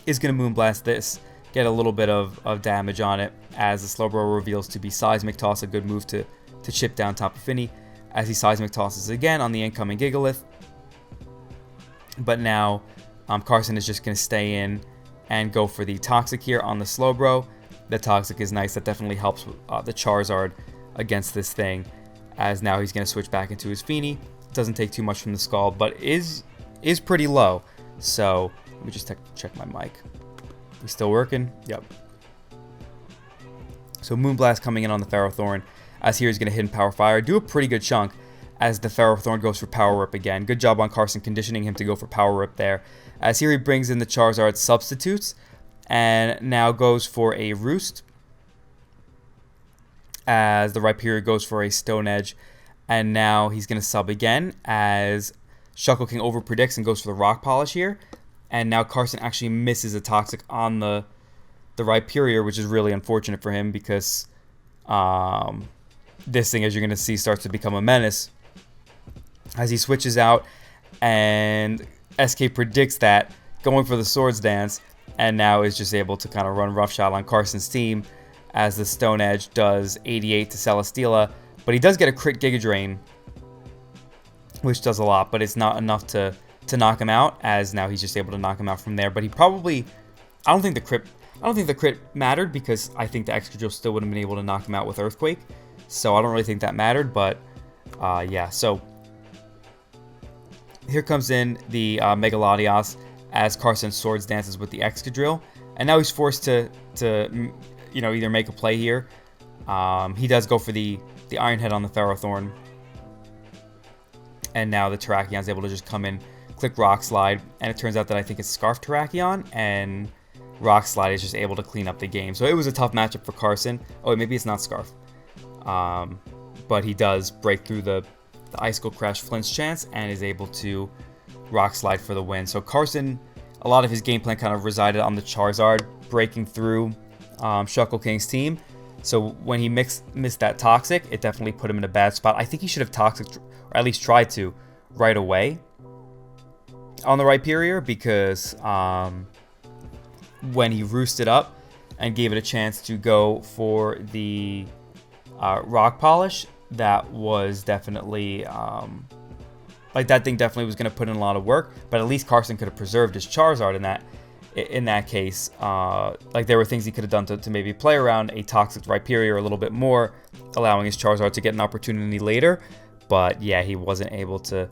Is going to Moonblast this. Get a little bit of damage on it. As the Slowbro reveals to be Seismic Toss. A good move to chip down Tapu Fini. As he Seismic Tosses again on the incoming Gigalith. But now, Carson is just going to stay in and go for the Toxic here on the Slowbro. The Toxic is nice. That definitely helps the Charizard against this thing, as now he's going to switch back into his Fini. Doesn't take too much from the Scald, but is pretty low. So let me just check my mic. We still working? Yep. So Moonblast coming in on the Ferrothorn, as here he's going to hit in Power Fire, do a pretty good chunk as the Ferrothorn goes for Power Whip again. Good job on Carson conditioning him to go for Power Whip there. As here he brings in the Charizard substitutes and now goes for a Roost, as the Rhyperior goes for a Stone Edge, and now he's going to sub again as Shuckle King overpredicts and goes for the Rock Polish here, and now Carson actually misses a Toxic on the Rhyperior, which is really unfortunate for him because this thing, as you're going to see, starts to become a menace as he switches out, and SK predicts that, going for the Swords Dance, and now is just able to kind of run roughshod on Carson's team, as the Stone Edge does 88 to Celesteela, but he does get a crit Giga Drain, which does a lot, but it's not enough to knock him out, as now he's just able to knock him out from there. But he probably, I don't think the crit mattered, because I think the Excadrill still would have been able to knock him out with Earthquake, so I don't really think that mattered. But yeah, so here comes in the Mega Latias, as Carson swords dances with the Excadrill. And now he's forced to either make a play here. He does go for the Iron Head on the Ferrothorn. And now the Terrakion is able to just come in, click Rock Slide, and it turns out that I think it's Scarf Terrakion, and Rock Slide is just able to clean up the game. So it was a tough matchup for Carson. Oh, wait, maybe it's not Scarf. But he does break through the Icicle Crash Flinch chance and is able to Rock Slide for the win. So Carson, a lot of his game plan kind of resided on the Charizard breaking through Shuckle King's team. So when he missed that Toxic, it definitely put him in a bad spot. I think he should have Toxic, or at least tried to, right away on the Rhyperior, because when he roosted up and gave it a chance to go for the Rock Polish, that was definitely that thing definitely was going to put in a lot of work. But at least Carson could have preserved his Charizard in that case. There were things he could have done to maybe play around a Toxic Rhyperior a little bit more, allowing his Charizard to get an opportunity later. But yeah, he wasn't able to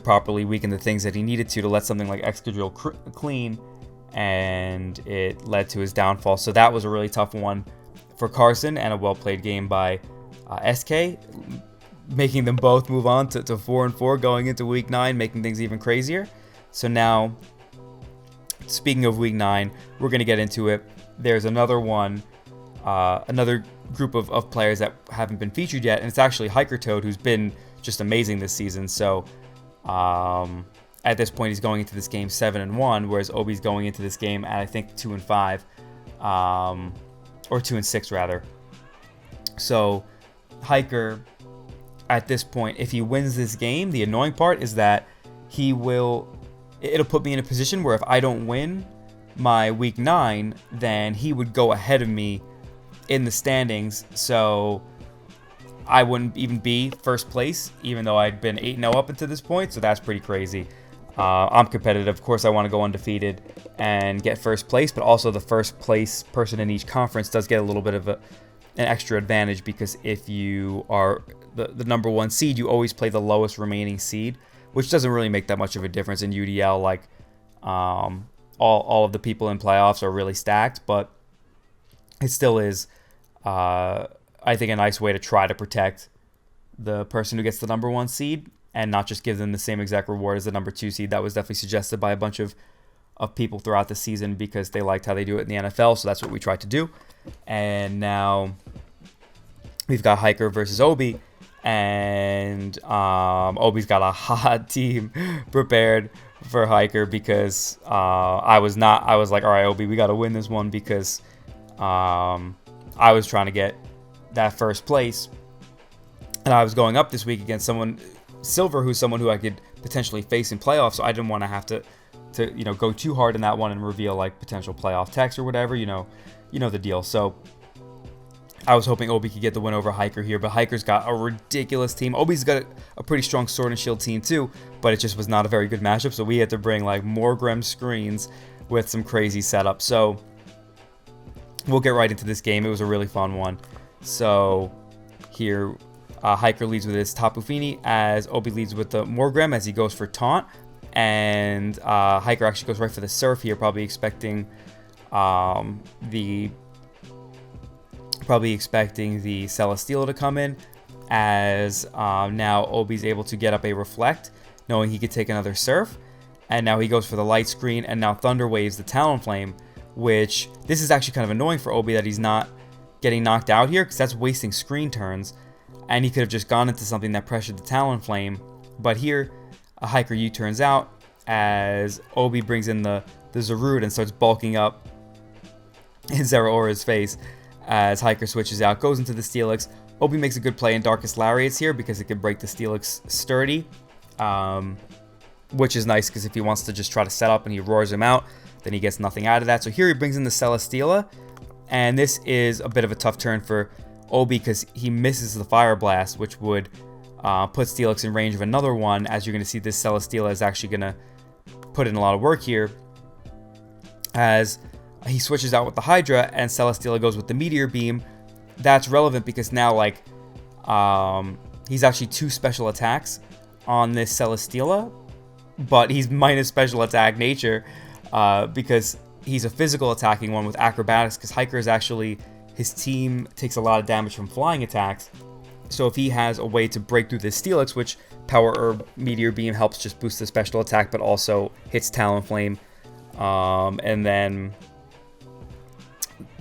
properly weaken the things that he needed to let something like Excadrill clean, and it led to his downfall. So that was a really tough one for Carson, and a well-played game by SK, making them both move on to 4-4 going into Week 9, making things even crazier. So now, speaking of Week 9, we're going to get into it. There's another one, another group of players that haven't been featured yet, and it's actually Hiker Toad, who's been just amazing this season. So at this point, he's going into this game 7-1, whereas Obi's going into this game at, I think, 2-5, or 2-6 rather. So Hiker, at this point, if he wins this game, the annoying part is that it'll put me in a position where if I don't win my Week 9, then he would go ahead of me in the standings. So I wouldn't even be first place, even though I'd been 8-0 up until this point. So that's pretty crazy. I'm competitive. Of course, I want to go undefeated and get first place, but also the first place person in each conference does get a little bit of an extra advantage, because if you are the number 1 seed, you always play the lowest remaining seed, which doesn't really make that much of a difference in UDL. All of the people in playoffs are really stacked, but it still is, I think, a nice way to try to protect the person who gets the number 1 seed and not just give them the same exact reward as the number 2 seed. That was definitely suggested by a bunch of people throughout the season because they liked how they do it in the NFL, so that's what we tried to do. And now we've got Hiker versus Obi, and Obi's got a hot team prepared for Hiker, because I was like, all right, Obi, we got to win this one, because I was trying to get that first place, and I was going up this week against Silver, who's someone who I could potentially face in playoffs, so I didn't want to have to go too hard in that one and reveal potential playoff techs or whatever, you know the deal. So I was hoping Obi could get the win over Hiker here, but Hiker's got a ridiculous team. Obi's got a pretty strong Sword and Shield team too, but it just was not a very good matchup, so we had to bring more Grem screens with some crazy setup. So we'll get right into this game. It was a really fun one. So here, Hiker leads with his Tapu Fini, as Obi leads with the Morgrem as he goes for Taunt, and Hiker actually goes right for the Surf here, probably expecting the Celesteela to come in, as now Obi's able to get up a Reflect, knowing he could take another Surf, and now he goes for the Light Screen, and now Thunder Waves the Talonflame, which this is actually kind of annoying for Obi that he's not getting knocked out here, because that's wasting screen turns, and he could have just gone into something that pressured the Talonflame. But here, a Hiker U-turns out as Obi brings in the Zarude and starts bulking up in Zeraora's face, as Hiker switches out, goes into the Steelix. Obi makes a good play in Darkest Lariats here because it could break the Steelix sturdy, which is nice because if he wants to just try to set up and he roars him out, then he gets nothing out of that. So here he brings in the Celesteela, and this is a bit of a tough turn for Obi because he misses the Fire Blast, which would put Steelix in range of another one. As you're going to see, this Celesteela is actually going to put in a lot of work here, as he switches out with the Hydra and Celesteela goes with the Meteor Beam. That's relevant because now, he's actually 2 special attacks on this Celesteela, but he's minus special attack nature, because he's a physical attacking one with acrobatics, because Hiker is actually, his team takes a lot of damage from flying attacks. So if he has a way to break through this Steelix, which Power Herb Meteor Beam helps just boost the special attack, but also hits Talonflame, and then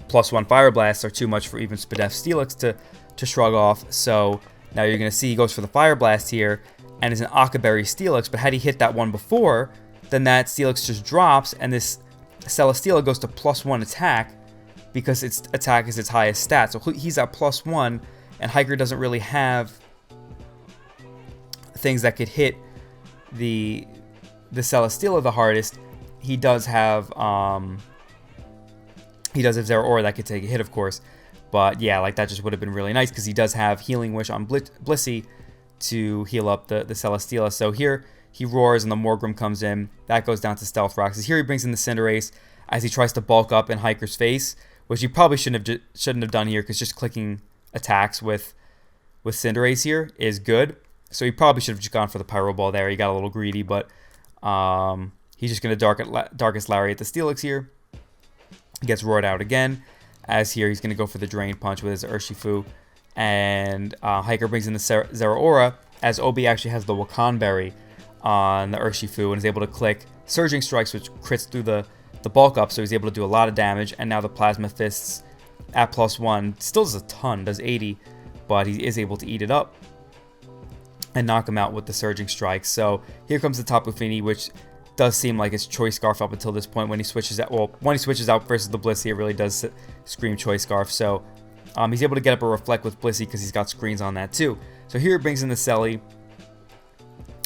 +1 Fire Blasts are too much for even Spadef Steelix to shrug off. So now you're going to see he goes for the Fire Blast here, and it's an Akaberry Steelix, but had he hit that one before, then that Steelix just drops, and this Celesteela goes to +1 attack, because its attack is its highest stat. So he's at +1, and Hiker doesn't really have things that could hit the Celesteela the hardest. He does have Zeraora that could take a hit, of course. But yeah, like that just would have been really nice, because he does have Healing Wish on Blissey to heal up the Celesteela. So here he roars and the Morgrim comes in. That goes down to Stealth Rocks. Here he brings in the Cinderace as he tries to bulk up in Hiker's face, which he probably shouldn't have done here, because just clicking attacks with Cinderace here is good. So he probably should have just gone for the Pyro Ball there. He got a little greedy, but he's just going to Darkest Lariat the Steelix here. He gets roared out again, as here he's going to go for the Drain Punch with his Urshifu. And Hiker brings in the Zeraora, as Obi actually has the Wakan Berry on the Urshifu and is able to click Surging Strikes, which crits through the bulk up, so he's able to do a lot of damage. And now the Plasma Fists at +1 still does a ton, does 80, but he is able to eat it up and knock him out with the Surging Strikes. So here comes the Tapu Fini, which does seem like it's Choice Scarf up until this point. When he switches out, well, when he switches out versus the Blissey, it really does scream Choice Scarf. So he's able to get up a Reflect with Blissey because he's got screens on that too. So here it brings in the Selly,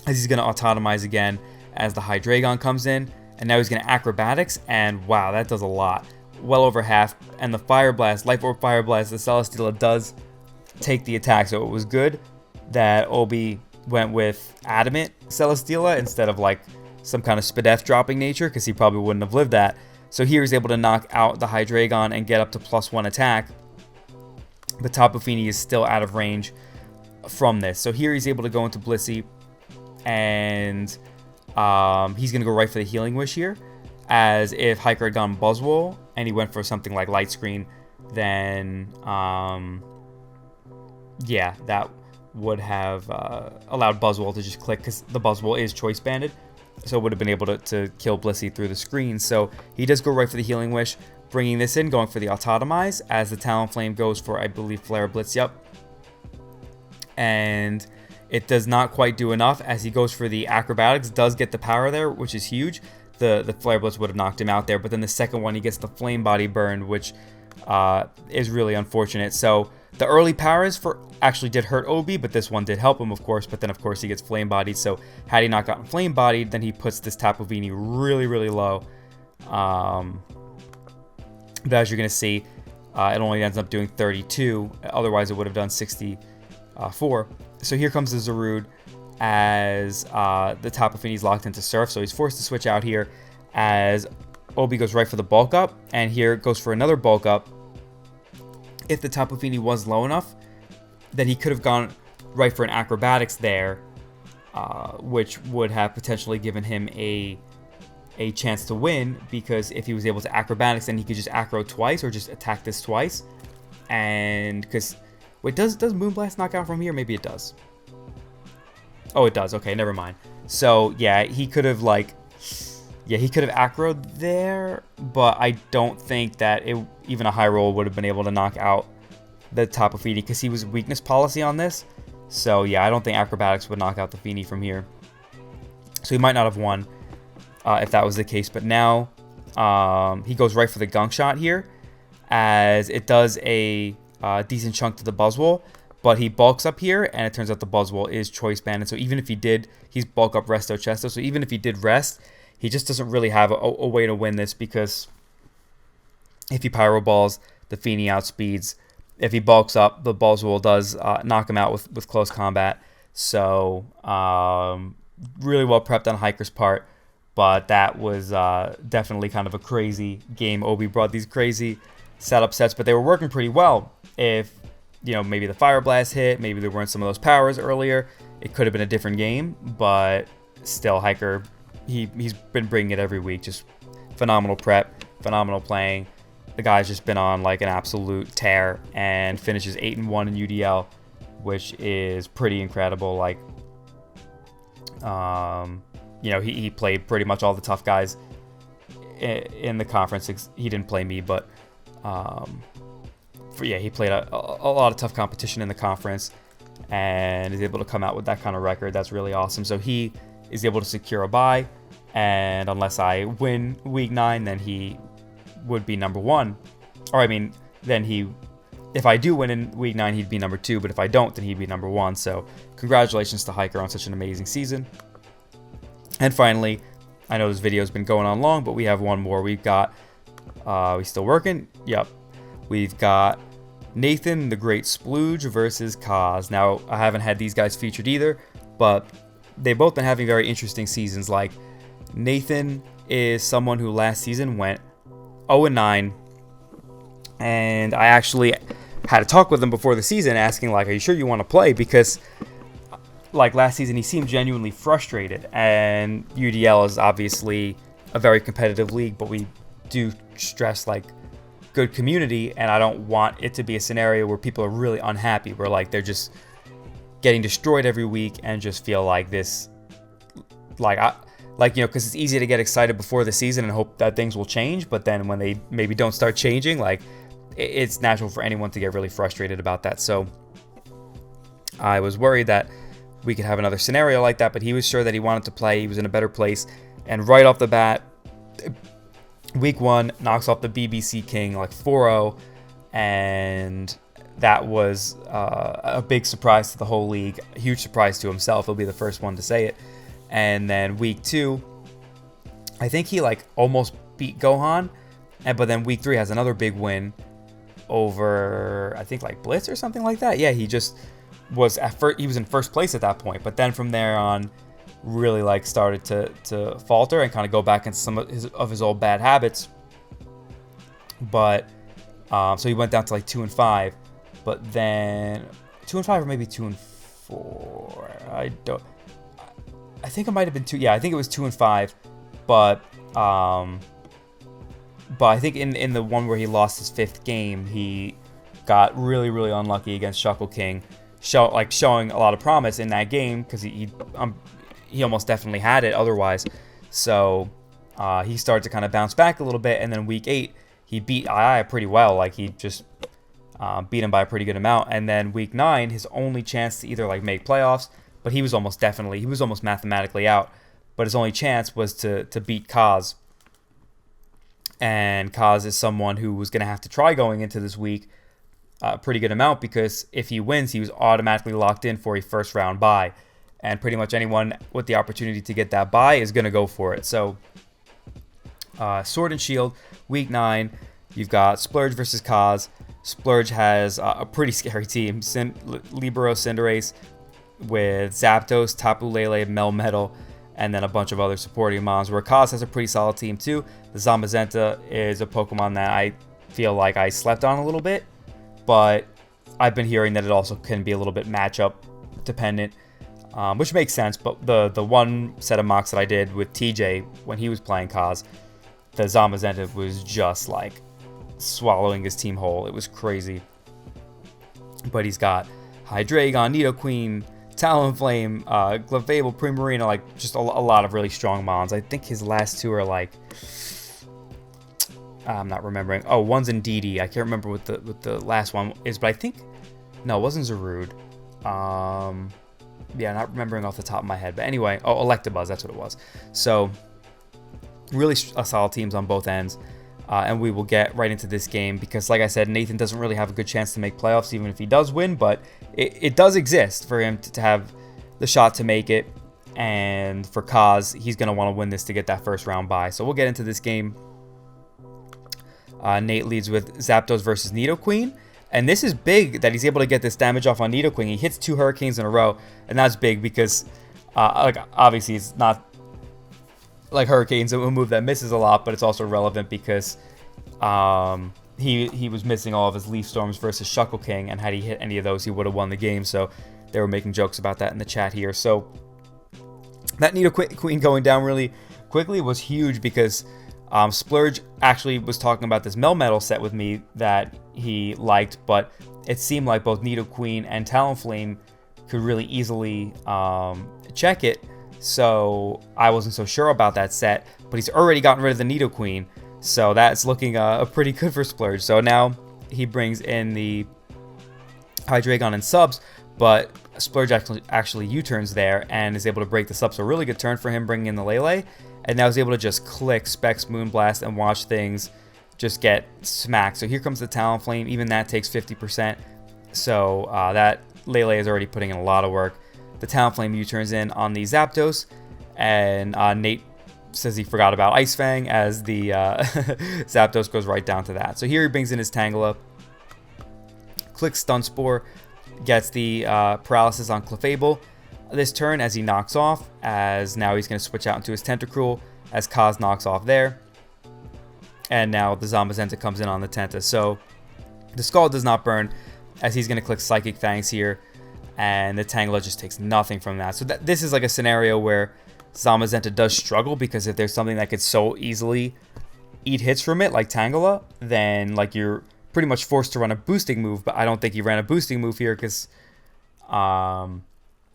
as he's going to Autotomize again as the Hydreigon comes in. And now he's going to Acrobatics, and wow, that does a lot. Well over half. And the Fire Blast, Life Orb Fire Blast, the Celesteela does take the attack. So it was good that Obi went with Adamant Celesteela instead of like some kind of Spadef dropping nature, because he probably wouldn't have lived that. So here he's able to knock out the Hydreigon and get up to +1 attack. But Tapu Fini is still out of range from this. So here he's able to go into Blissey, and he's going to go right for the Healing Wish here. As if Hiker had gone Buzzwole and he went for something like Light Screen, then yeah, that would have allowed Buzzwole to just click, because the Buzzwole is choice banded, so it would have been able to kill Blissey through the screen. So he does go right for the Healing Wish, bringing this in, going for the Autotomize, as the Talonflame goes for, I believe, Flare Blitz, yep. And it does not quite do enough, as he goes for the Acrobatics, does get the power there, which is huge. The Flare Blitz would have knocked him out there, but then the second one, he gets the Flame Body burned, which is really unfortunate. So the early powers actually did hurt Obi, but this one did help him, of course. But then, of course, he gets Flame Bodied. So had he not gotten Flame Bodied, then he puts this Tapu Fini really, really low. But as you're going to see, it only ends up doing 32. Otherwise, it would have done 64. So here comes the Zarude, as the Tapu Fini is locked into Surf. So he's forced to switch out here, as Obi goes right for the Bulk Up. And here it goes for another Bulk Up. If the Tapu Fini was low enough, then he could have gone right for an Acrobatics there, which would have potentially given him a chance to win, because if he was able to Acrobatics, then he could just Acro twice or just attack this twice. And because, wait, does Moonblast knock out from here? Maybe it does. Oh, it does. Okay, never mind. So yeah, he could have he could have Acroed there, but I don't think that even a high roll would have been able to knock out the Tapu Fini, because he was weakness policy on this. So yeah, I don't think Acrobatics would knock out the Fini from here. So he might not have won if that was the case. But now he goes right for the Gunk Shot here, as it does a decent chunk to the Buzzwole. But he bulks up here, and it turns out the Buzzwole is choice banded. So even if he did, he's bulk up Resto Chesto. So even if he did rest, he just doesn't really have a way to win this, because if he Pyro Balls, the Fini outspeeds. If he bulks up, the Buzzwole does knock him out with close combat. So really well prepped on Hiker's part, but that was definitely kind of a crazy game. Obi brought these crazy setup sets, but they were working pretty well. If maybe the Fire Blast hit, maybe there weren't some of those powers earlier, it could have been a different game. But still, Hiker, he's been bringing it every week, just phenomenal prep, phenomenal playing. The guy's just been on like an absolute tear and finishes 8-1 in UDL, which is pretty incredible. Like, you know, he played pretty much all the tough guys in the conference. He didn't play me, but he played a lot of tough competition in the conference and is able to come out with that kind of record. That's really awesome. So he is able to secure a bye, and unless I win week 9, then he would be number 1. Or I mean, then if I do win in week 9, he'd be number 2, but if I don't, then he'd be number 1. So congratulations to Hiker on such an amazing season. And finally, I know this video has been going on long, but we have one more. We've got, we still working? Yep. We've got Nathan the Great Splooge versus Kaz. Now, I haven't had these guys featured either, but they've both been having very interesting seasons. Like, Nathan is someone who last season went 0-9, and I actually had a talk with him before the season asking, like, are you sure you want to play? Because, like, last season he seemed genuinely frustrated, and UDL is obviously a very competitive league, but we do stress, like, good community, and I don't want it to be a scenario where people are really unhappy, where, like, they're just getting destroyed every week and just feel like this, like, you know, because it's easy to get excited before the season and hope that things will change, but then when they maybe don't start changing, like, it's natural for anyone to get really frustrated about that. So I was worried that we could have another scenario like that, but he was sure that he wanted to play. He was in a better place, and right off the bat, week 1 knocks off the BBC King like 4-0, and that was a big surprise to the whole league, a huge surprise to himself. He'll be the first one to say it. And then week 2, I think he like almost beat Gohan, but then week 3 has another big win over, I think, like Blitz or something like that. Yeah, he just was he was in first place at that point, but then from there on really like started to falter and kind of go back into some of his old bad habits. But so he went down to like 2-5, but then 2-5 or maybe 2-4. I think it might have been 2. Yeah, I think it was 2-5, but I think in the one where he lost his 5th game, he got really, really unlucky against Shuckle King, showing a lot of promise in that game, because he almost definitely had it otherwise. So he started to kind of bounce back a little bit, and then week 8 he beat II pretty well. Like, he just beat him by a pretty good amount. And then week 9, his only chance to either like make playoffs, but he was almost mathematically out. But his only chance was to beat Kaz. And Kaz is someone who was going to have to try going into this week a pretty good amount, because if he wins, he was automatically locked in for a first round bye. And pretty much anyone with the opportunity to get that bye is going to go for it. So, Sword and Shield, week 9, you've got Splurge versus Kaz. Splurge has a pretty scary team. Libero Cinderace with Zapdos, Tapu Lele, Melmetal, and then a bunch of other supporting mons, where Kaz has a pretty solid team too. The Zamazenta is a Pokemon that I feel like I slept on a little bit, but I've been hearing that it also can be a little bit matchup dependent, which makes sense. But the one set of mocks that I did with TJ when he was playing Kaz, the Zamazenta was just like swallowing his team whole. It was crazy. But he's got Hydreigon, Nidoqueen, Talonflame, Clefable, Primarina, like just a lot of really strong mons. I think his last 2 are like, I'm not remembering. Oh, one's in DD. I can't remember what the last one is, but I think, no, it wasn't Zarude. Yeah, not remembering off the top of my head. But anyway, Electabuzz, that's what it was. So, really solid teams on both ends. And we will get right into this game because, like I said, Nathan doesn't really have a good chance to make playoffs, even if he does win. But it does exist for him to have the shot to make it. And for Kaz, he's going to want to win this to get that first round bye. So we'll get into this game. Nate leads with Zapdos versus Nidoqueen. And this is big that he's able to get this damage off on Nidoqueen. He hits 2 Hurricanes in a row. And that's big because, like, obviously, it's not like Hurricane's a move that misses a lot, but it's also relevant because he was missing all of his Leaf Storms versus Shuckle King, and had he hit any of those, he would have won the game. So they were making jokes about that in the chat here. So that Nidoqueen going down really quickly was huge because Splurge actually was talking about this Melmetal set with me that he liked, but it seemed like both Nidoqueen and Talonflame could really easily check it, so I wasn't so sure about that set, but he's already gotten rid of the Nidoqueen, so that's looking pretty good for Splurge. So now he brings in the Hydreigon and subs, but Splurge actually U-turns there and is able to break the sub, so a really good turn for him bringing in the Lele, and now he's able to just click Specs Moonblast and watch things just get smacked. So here comes the Talonflame, even that takes 50%, so that Lele is already putting in a lot of work. The Talonflame U-turns in on the Zapdos, and Nate says he forgot about Ice Fang as the Zapdos goes right down to that. So here he brings in his Tangela, clicks Stun Spore, gets the paralysis on Clefable this turn as he knocks off, as now he's going to switch out into his Tentacruel as Kaz knocks off there. And now the Zamazenta comes in on the Tenta. So the Scald does not burn, as he's going to click Psychic Fangs here, and the Tangela just takes nothing from that. So this is like a scenario where Zamazenta does struggle, because if there's something that could so easily eat hits from it, like Tangela, then like you're pretty much forced to run a boosting move. But I don't think he ran a boosting move here, because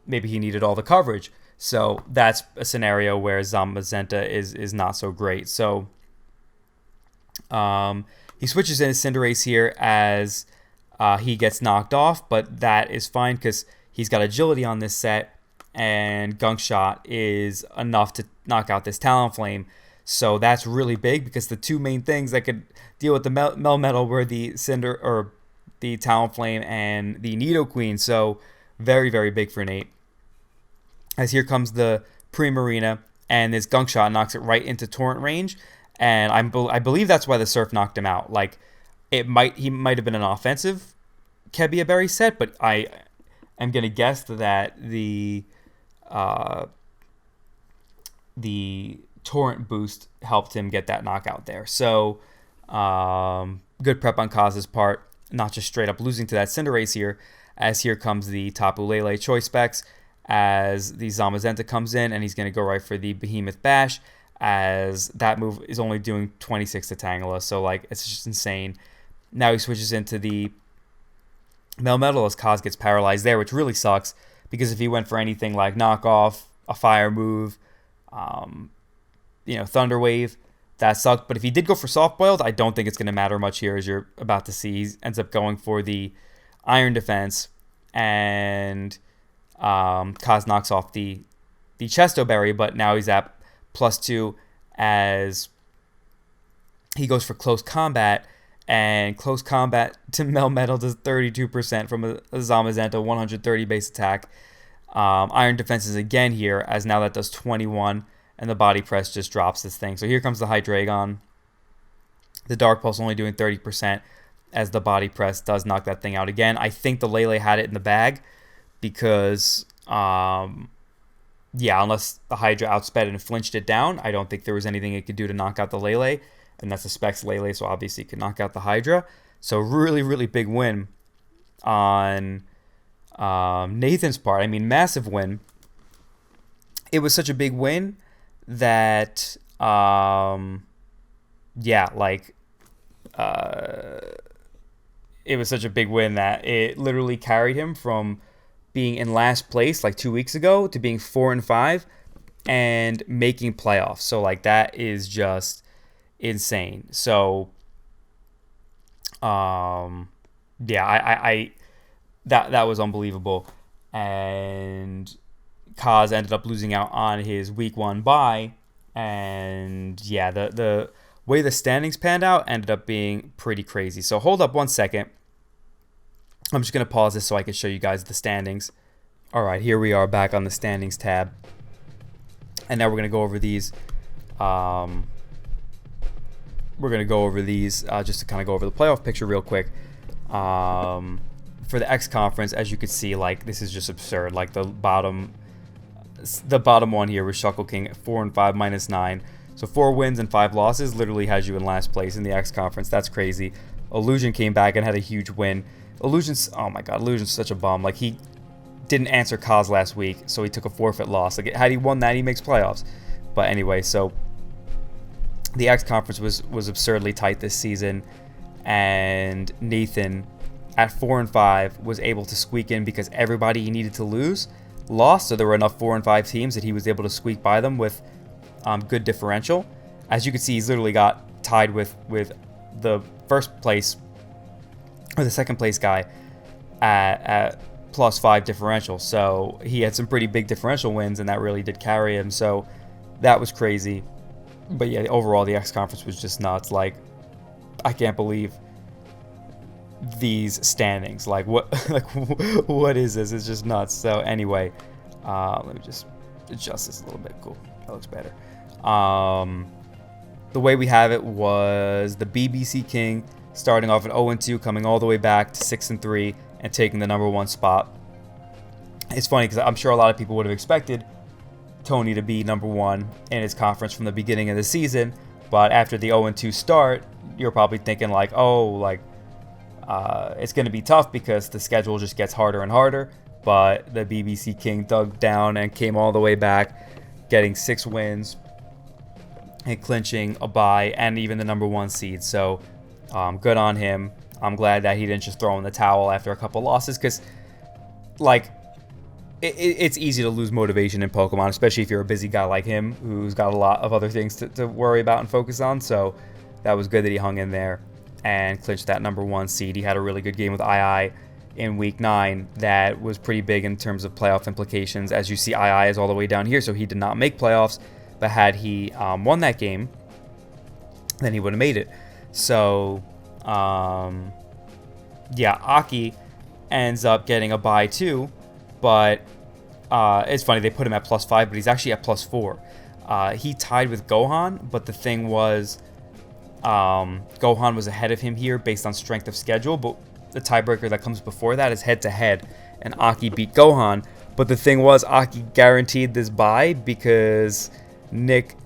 maybe he needed all the coverage. So that's a scenario where Zamazenta is not so great. So he switches in his Cinderace here as he gets knocked off, but that is fine because he's got agility on this set, and Gunk Shot is enough to knock out this Talonflame. So that's really big, because the two main things that could deal with the Melmetal were the the Talonflame and the Nidoqueen. So very, very big for Nate. As here comes the Primarina, and this Gunk Shot knocks it right into Torrent range, and I believe that's why the Surf knocked him out. Like, he might have been an offensive Kebia Berry set, but I am going to guess that the Torrent boost helped him get that knockout there. So good prep on Kaz's part, not just straight up losing to that Cinderace here, as here comes the Tapu Lele Choice Specs, as the Zamazenta comes in, and he's going to go right for the Behemoth Bash, as that move is only doing 26 to Tangela, so like it's just insane. Now he switches into the Melmetal as Kaz gets paralyzed there, which really sucks, because if he went for anything like knockoff, a fire move, Thunder Wave, that sucked. But if he did go for Soft Boiled, I don't think it's going to matter much here, as you're about to see. He ends up going for the Iron Defense, and Kaz knocks off the Chesto Berry, but now he's at +2 as he goes for Close Combat, and Close Combat to Melmetal does 32% from a Zamazenta, 130 base attack. Iron Defenses again here, as now that does 21, and the Body Press just drops this thing. So here comes the Hydreigon. The Dark Pulse only doing 30%, as the Body Press does knock that thing out again. I think the Lele had it in the bag, because unless the Hydra outsped and flinched it down, I don't think there was anything it could do to knock out the Lele, and that's a Specs Lele, so obviously it could knock out the Hydra. So really, really big win on Nathan's part. I mean, massive win. It was such a big win that, it was such a big win that it literally carried him from being in last place like 2 weeks ago to being 4-5 and making playoffs. So like that is just insane. So that was unbelievable. And Kaz ended up losing out on his week 1 bye, and the way the standings panned out ended up being pretty crazy. So hold up one second. I'm just going to pause this so I can show you guys the standings. All right, here we are back on the standings tab. And now we're going to go over these. Just to kind of go over the playoff picture real quick. For the X Conference, as you can see, like, this is just absurd. Like, the bottom one here was Shuckle King at 4-5 -9. So 4 wins and 5 losses literally has you in last place in the X Conference. That's crazy. Illusion came back and had a huge win. Illusion's such a bum. Like, he didn't answer Kaz last week, so he took a forfeit loss. Like, had he won that, he makes playoffs. But anyway, so The X conference was absurdly tight this season, and Nathan at 4-5 was able to squeak in because everybody he needed to lose lost. So there were enough 4-5 teams that he was able to squeak by them with good differential. As you can see, he's literally got tied with the first place or the second place guy at +5 differential. So he had some pretty big differential wins, and that really did carry him. So that was crazy. But yeah, overall the X conference was just nuts. Like, I can't believe these standings. Like, what what is this? It's just nuts. So anyway, let me just adjust this a little bit. Cool, that looks better. The way we have it was the BBC King starting off at 0-2, coming all the way back to 6-3, and taking the #1 spot. It's funny because I'm sure a lot of people would have expected Tony to be #1 in his conference from the beginning of the season, but after the 0-2 start, you're probably thinking like, oh, like it's going to be tough because the schedule just gets harder and harder. But the BBC King dug down and came all the way back, getting 6 wins and clinching a bye and even the #1 seed. So good on him. I'm glad that he didn't just throw in the towel after a couple losses, because like it's easy to lose motivation in Pokemon, especially if you're a busy guy like him who's got a lot of other things to worry about and focus on. So that was good that he hung in there and clinched that #1 seed. He had a really good game with II in Week 9 that was pretty big in terms of playoff implications. As you see, II is all the way down here, so he did not make playoffs. But had he won that game, then he would have made it. So, yeah, Aki ends up getting a bye too. But it's funny, they put him at +5, but he's actually at +4. He tied with Gohan, but the thing was, Gohan was ahead of him here based on strength of schedule, but the tiebreaker that comes before that is head-to-head, and Aki beat Gohan. But the thing was, Aki guaranteed this bye because Nick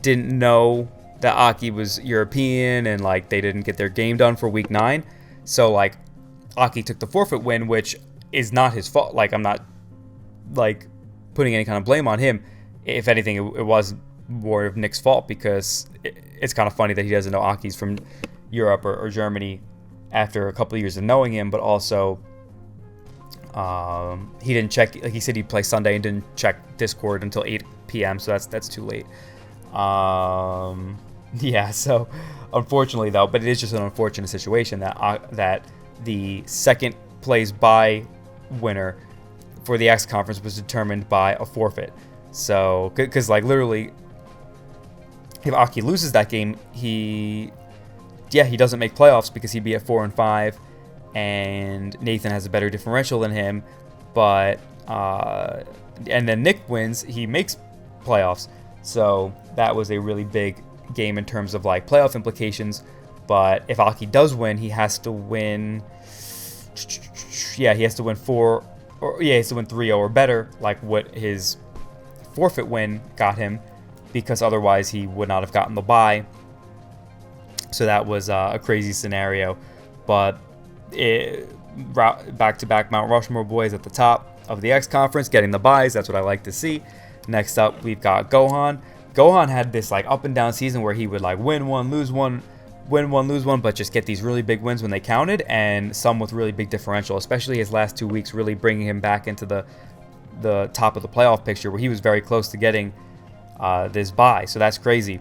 didn't know that Aki was European, and like they didn't get their game done for Week 9. So like Aki took the forfeit win, which is not his fault. Like, I'm not like putting any kind of blame on him. If anything, it was more of Nick's fault, because it's kind of funny that he doesn't know Aki's from Europe or Germany after a couple of years of knowing him. But also, he didn't check. Like he said, he'd play Sunday and didn't check Discord until 8 p.m. So that's too late. Yeah. So unfortunately, though, but it is just an unfortunate situation that the second place bye winner for the X conference was determined by a forfeit. So, because like literally, if Aki loses that game, he doesn't make playoffs because he'd be at 4-5, and Nathan has a better differential than him. But and then Nick wins, he makes playoffs. So that was a really big game in terms of like playoff implications. But if Aki does win, he has to win. Yeah, he has to win 4, or he has to win 3-0 or better, like what his forfeit win got him, because otherwise he would not have gotten the bye. So that was a crazy scenario. But back-to-back Mount Rushmore boys at the top of the X conference, getting the byes. That's what I like to see. Next up, we've got Gohan. Gohan had this like up and down season where he would like win one, lose one, but just get these really big wins when they counted, and some with really big differential, especially his last 2 weeks really bringing him back into the top of the playoff picture, where he was very close to getting this bye. So that's crazy.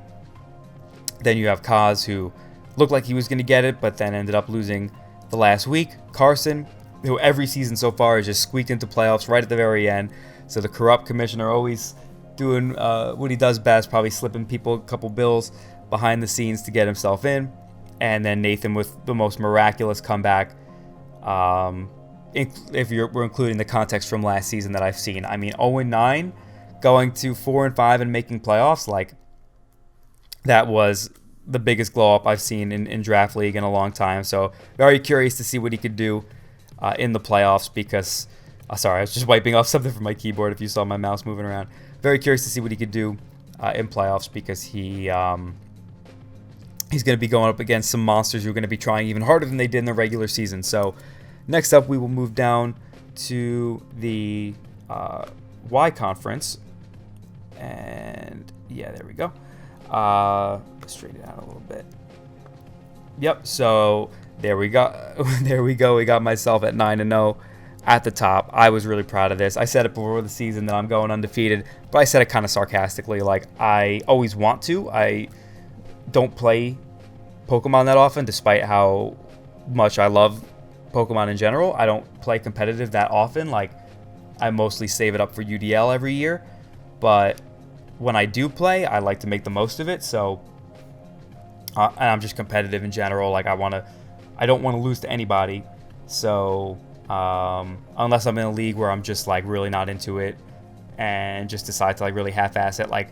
Then you have Kaz, who looked like he was going to get it, but then ended up losing the last week. Carson, who every season so far has just squeaked into playoffs right at the very end. So the corrupt commissioner always doing what he does best, probably slipping people a couple bills behind the scenes to get himself in. And then Nathan with the most miraculous comeback, if we're including the context from last season that I've seen. I mean, 0-9 going to 4-5 and making playoffs, like that was the biggest glow up I've seen in Draft League in a long time. So very curious to see what he could do in the playoffs, because sorry, I was just wiping off something from my keyboard if you saw my mouse moving around. Very curious to see what he could do in playoffs, because he's going to be going up against some monsters who are going to be trying even harder than they did in the regular season. So next up, we will move down to the Y conference. And yeah, there we go. Straighten it out a little bit. Yep, so there we go. There we go. We got myself at 9-0 at the top. I was really proud of this. I said it before the season that I'm going undefeated, but I said it kind of sarcastically. Like, I always want to. I don't play Pokemon that often, despite how much I love Pokemon in general. I don't play competitive that often. Like, I mostly save it up for UDL every year, but when I do play, I like to make the most of it. So, and I'm just competitive in general. Like, I don't want to lose to anybody. So, unless I'm in a league where I'm just like really not into it and just decide to like really half-ass it, like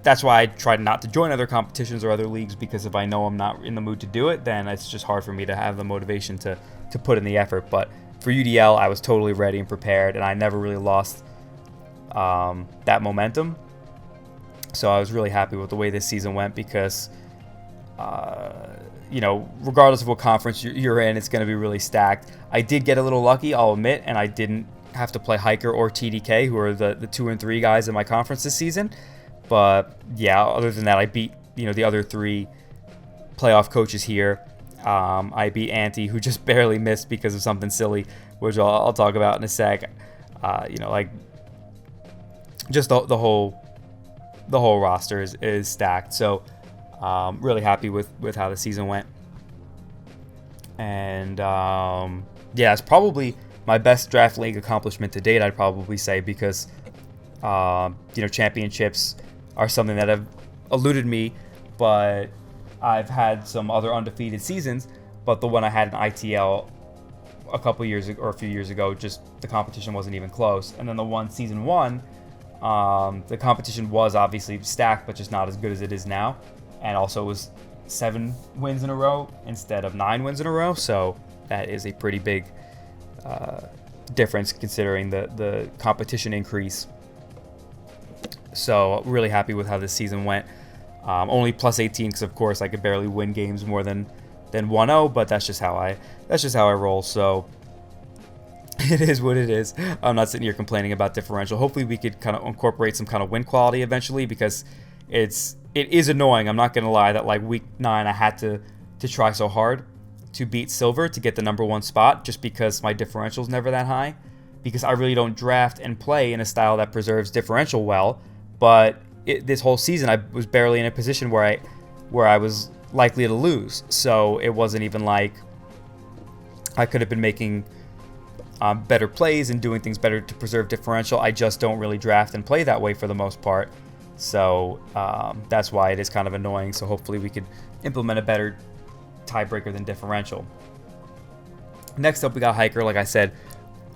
that's why I try not to join other competitions or other leagues, because if I know I'm not in the mood to do it, then it's just hard for me to have the motivation to put in the effort. But for UDL, I was totally ready and prepared, and I never really lost that momentum. So I was really happy with the way this season went, because regardless of what conference you're in, it's going to be really stacked. I did get a little lucky, I'll admit, and I didn't have to play Hiker or TDK, who are the 2 and 3 guys in my conference this season. But yeah, other than that, I beat the other 3 playoff coaches here. I beat Ante, who just barely missed because of something silly, which I'll talk about in a sec. Like just the whole roster is stacked. So really happy with how the season went. And yeah, it's probably my best draft league accomplishment to date, I'd probably say, because championships are something that have eluded me, but I've had some other undefeated seasons. But the one I had in ITL a few years ago, just the competition wasn't even close. And then the one season 1, the competition was obviously stacked, but just not as good as it is now. And also it was 7 wins in a row instead of 9 wins in a row. So that is a pretty big difference considering the competition increase. So really happy with how this season went. Only plus 18 because of course I could barely win games more than 1-0, but that's just how I roll. So it is what it is. I'm not sitting here complaining about differential. Hopefully we could kind of incorporate some kind of win quality eventually, because it is annoying. I'm not gonna lie that like week 9 I had to try so hard to beat Silver to get the number 1 spot, just because my differential is never that high, because I really don't draft and play in a style that preserves differential well. But this whole season I was barely in a position where I was likely to lose, so it wasn't even like I could have been making better plays and doing things better to preserve differential. I just don't really draft and play that way for the most part, so that's why it is kind of annoying. So hopefully we could implement a better tiebreaker than differential. Next up we got Hiker. Like I said,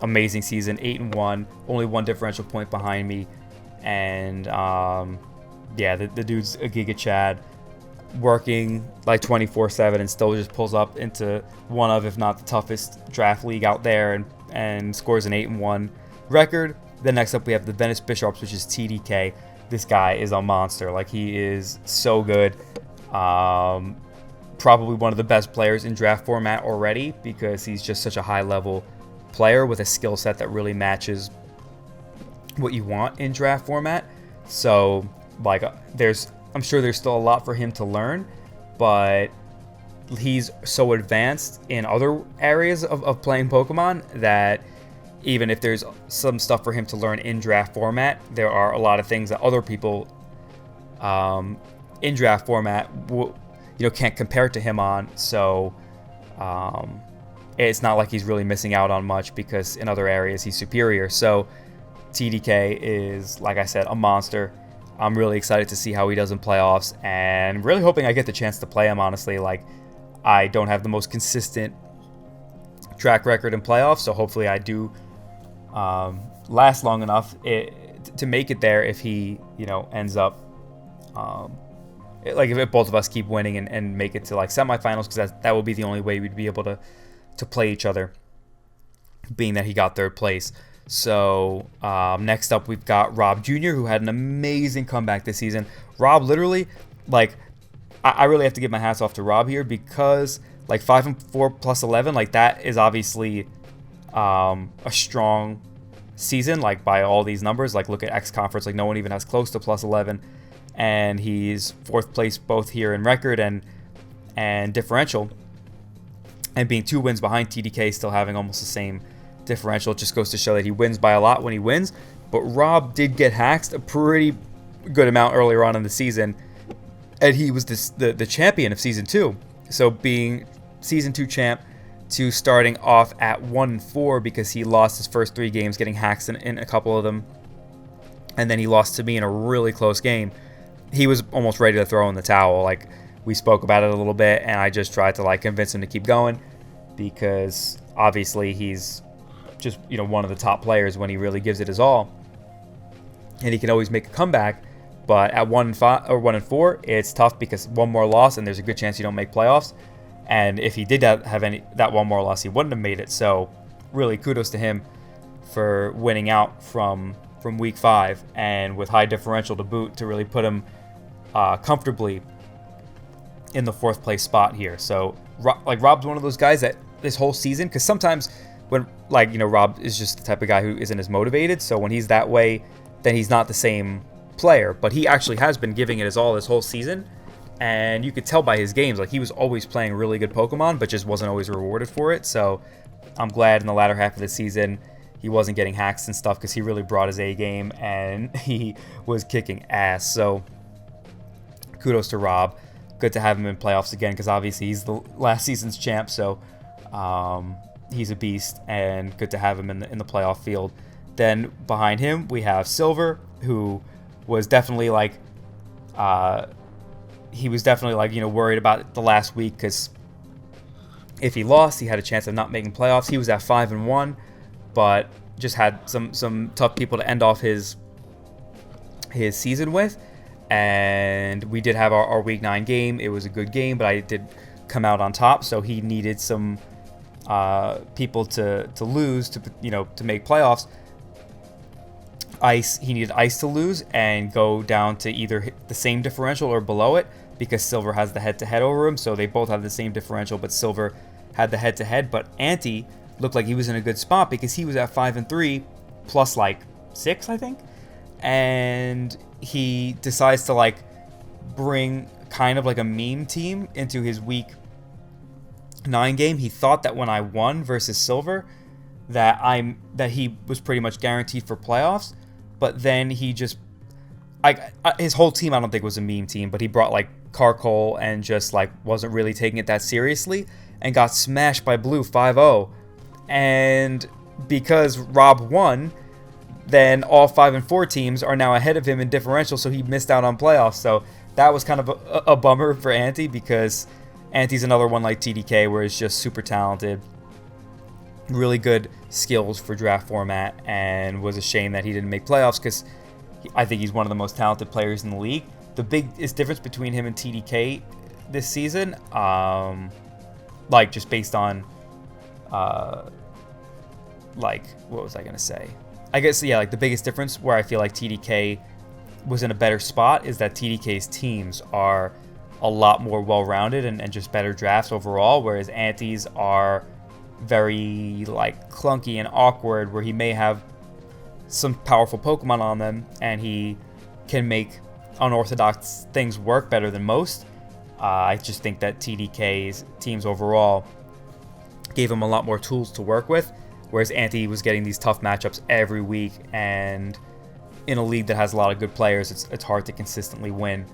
amazing season, 8-1, only 1 differential point behind me. And yeah, the dude's a Giga Chad, working like 24/7 and still just pulls up into one of, if not the toughest draft league out there, and scores an 8-1 record. Then next up we have the Venice Bishops, which is TDK. This guy is a monster. Like, he is so good. Probably one of the best players in draft format already, because he's just such a high level player with a skill set that really matches what you want in draft format. So like I'm sure there's still a lot for him to learn, but he's so advanced in other areas of playing Pokemon that even if there's some stuff for him to learn in draft format, there are a lot of things that other people in draft format can't compare to him on. So it's not like he's really missing out on much, because in other areas he's superior. So TDK is, like I said, a monster. I'm really excited to see how he does in playoffs, and really hoping I get the chance to play him, honestly. Like, I don't have the most consistent track record in playoffs, so hopefully I do last long enough to make it there if he, ends up, like if both of us keep winning and make it to like semifinals, because that will be the only way we'd be able to play each other, being that he got 3rd place. So next up we've got Rob Jr., who had an amazing comeback this season. Rob literally, like, I really have to give my hats off to Rob here, because like 5-4 plus 11, like that is obviously a strong season, like by all these numbers. Like, look at X Conference, like no one even has close to plus 11. and he's fourth place both here in record and differential. And being 2 wins behind TDK, still having almost the same differential, just goes to show that he wins by a lot when he wins. But Rob did get haxed a pretty good amount earlier on in the season, and he was the champion of Season 2. So being Season 2 champ to starting off at 1-4 because he lost his first 3 games, getting hacked in a couple of them, and then he lost to me in a really close game. He was almost ready to throw in the towel. Like, we spoke about it a little bit, and I just tried to like convince him to keep going because obviously he's just, you know, one of the top players when he really gives it his all, and he can always make a comeback. But at 1-5 or 1-4, it's tough because one more loss and there's a good chance you don't make playoffs. And if he did have that one more loss, he wouldn't have made it. So really kudos to him for winning out from week 5 and with high differential to boot to really put him comfortably in the 4th place spot here. So Rob's one of those guys that this whole season, because sometimes when, like, you know, Rob is just the type of guy who isn't as motivated. So when he's that way, then he's not the same player. But he actually has been giving it his all this whole season. And you could tell by his games, like, he was always playing really good Pokemon, but just wasn't always rewarded for it. So I'm glad in the latter half of the season he wasn't getting hacks and stuff, because he really brought his A game and he was kicking ass. So kudos to Rob. Good to have him in playoffs again, because obviously he's the last season's champ. So he's a beast, and good to have him in the playoff field. Then behind him we have Silver, who was definitely like worried about the last week, because if he lost, he had a chance of not making playoffs. He was at 5-1, but just had some tough people to end off his season with. And we did have our week 9 game. It was a good game, but I did come out on top. So he needed some people to lose to make playoffs. He needed Ice to lose and go down to either hit the same differential or below it, because Silver has the head-to-head over him. So they both have the same differential, but Silver had the head-to-head. But Ante looked like he was in a good spot because he was at 5-3 plus like 6, I think. And he decides to like bring kind of like a meme team into his week 9 game. He thought that when I won versus Silver that he was pretty much guaranteed for playoffs, but then he just his whole team, I don't think, was a meme team, but he brought like Carcole and just like wasn't really taking it that seriously and got smashed by Blue 5-0. And because Rob won, then all 5 and 4 teams are now ahead of him in differential, so he missed out on playoffs. So that was kind of a bummer for Ante, because Ante's another one like TDK where he's just super talented, really good skills for draft format, and was a shame that he didn't make playoffs, because I think he's one of the most talented players in the league. The biggest difference between him and TDK this season, like just based on like, what was I gonna say? I guess, yeah, like the biggest difference where I feel like TDK was in a better spot is that TDK's teams are a lot more well-rounded and just better drafts overall, whereas Ante's are very like clunky and awkward, where he may have some powerful Pokemon on them and he can make unorthodox things work better than most. I just think that TDK's teams overall gave him a lot more tools to work with, whereas Ante was getting these tough matchups every week, and in a league that has a lot of good players, it's hard to consistently win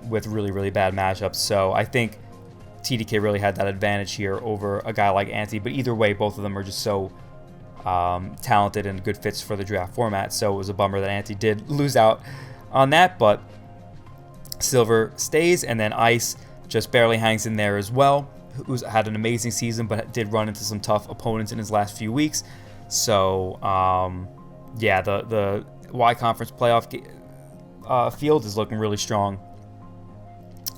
with really, really bad matchups. So I think TDK really had that advantage here over a guy like Ante, but either way, both of them are just so talented and good fits for the draft format. So it was a bummer that Ante did lose out on that, but Silver stays, and then Ice just barely hangs in there as well, who's had an amazing season but did run into some tough opponents in his last few weeks. So yeah, the Y Conference playoff field is looking really strong.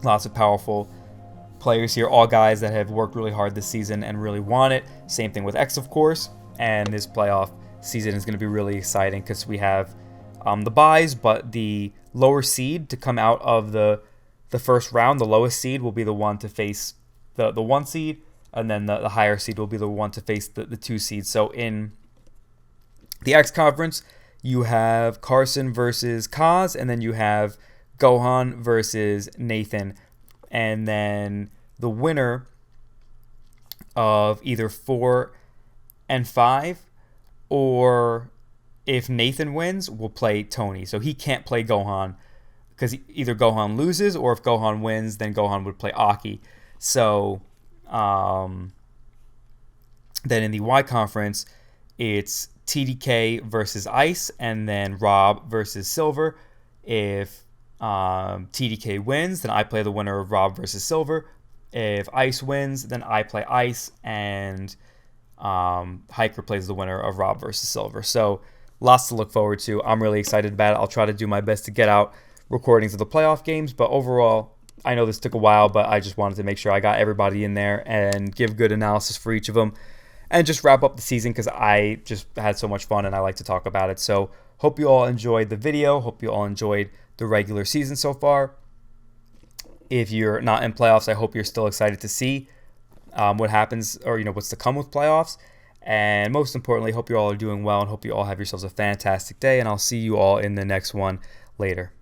Lots of powerful players here, all guys that have worked really hard this season and really want it. Same thing with X, of course. And this playoff season is going to be really exciting because we have the buys, but the lower seed to come out of the first round, the lowest seed will be the one to face the 1 seed, and then the higher seed will be the one to face the 2 seed. So in the X Conference, you have Carson versus Kaz, and then you have Gohan versus Nathan, and then the winner of either 4 and 5, or if Nathan wins, will play Tony. So he can't play Gohan because either Gohan loses, or if Gohan wins, then Gohan would play Aki. So then in the Y conference, it's TDK versus Ice, and then Rob versus Silver. If TDK wins, then I play the winner of Rob versus Silver. If Ice wins, then I play Ice, and Hiker plays the winner of Rob versus Silver. So lots to look forward to. I'm really excited about it. I'll try to do my best to get out recordings of the playoff games, but overall, I know this took a while, but I just wanted to make sure I got everybody in there and give good analysis for each of them, and just wrap up the season because I just had so much fun and I like to talk about it. So hope you all enjoyed the video. Hope you all enjoyed the regular season so far. If you're not in playoffs, I hope you're still excited to see what happens, or what's to come with playoffs. And most importantly, hope you all are doing well, and hope you all have yourselves a fantastic day. And I'll see you all in the next one later.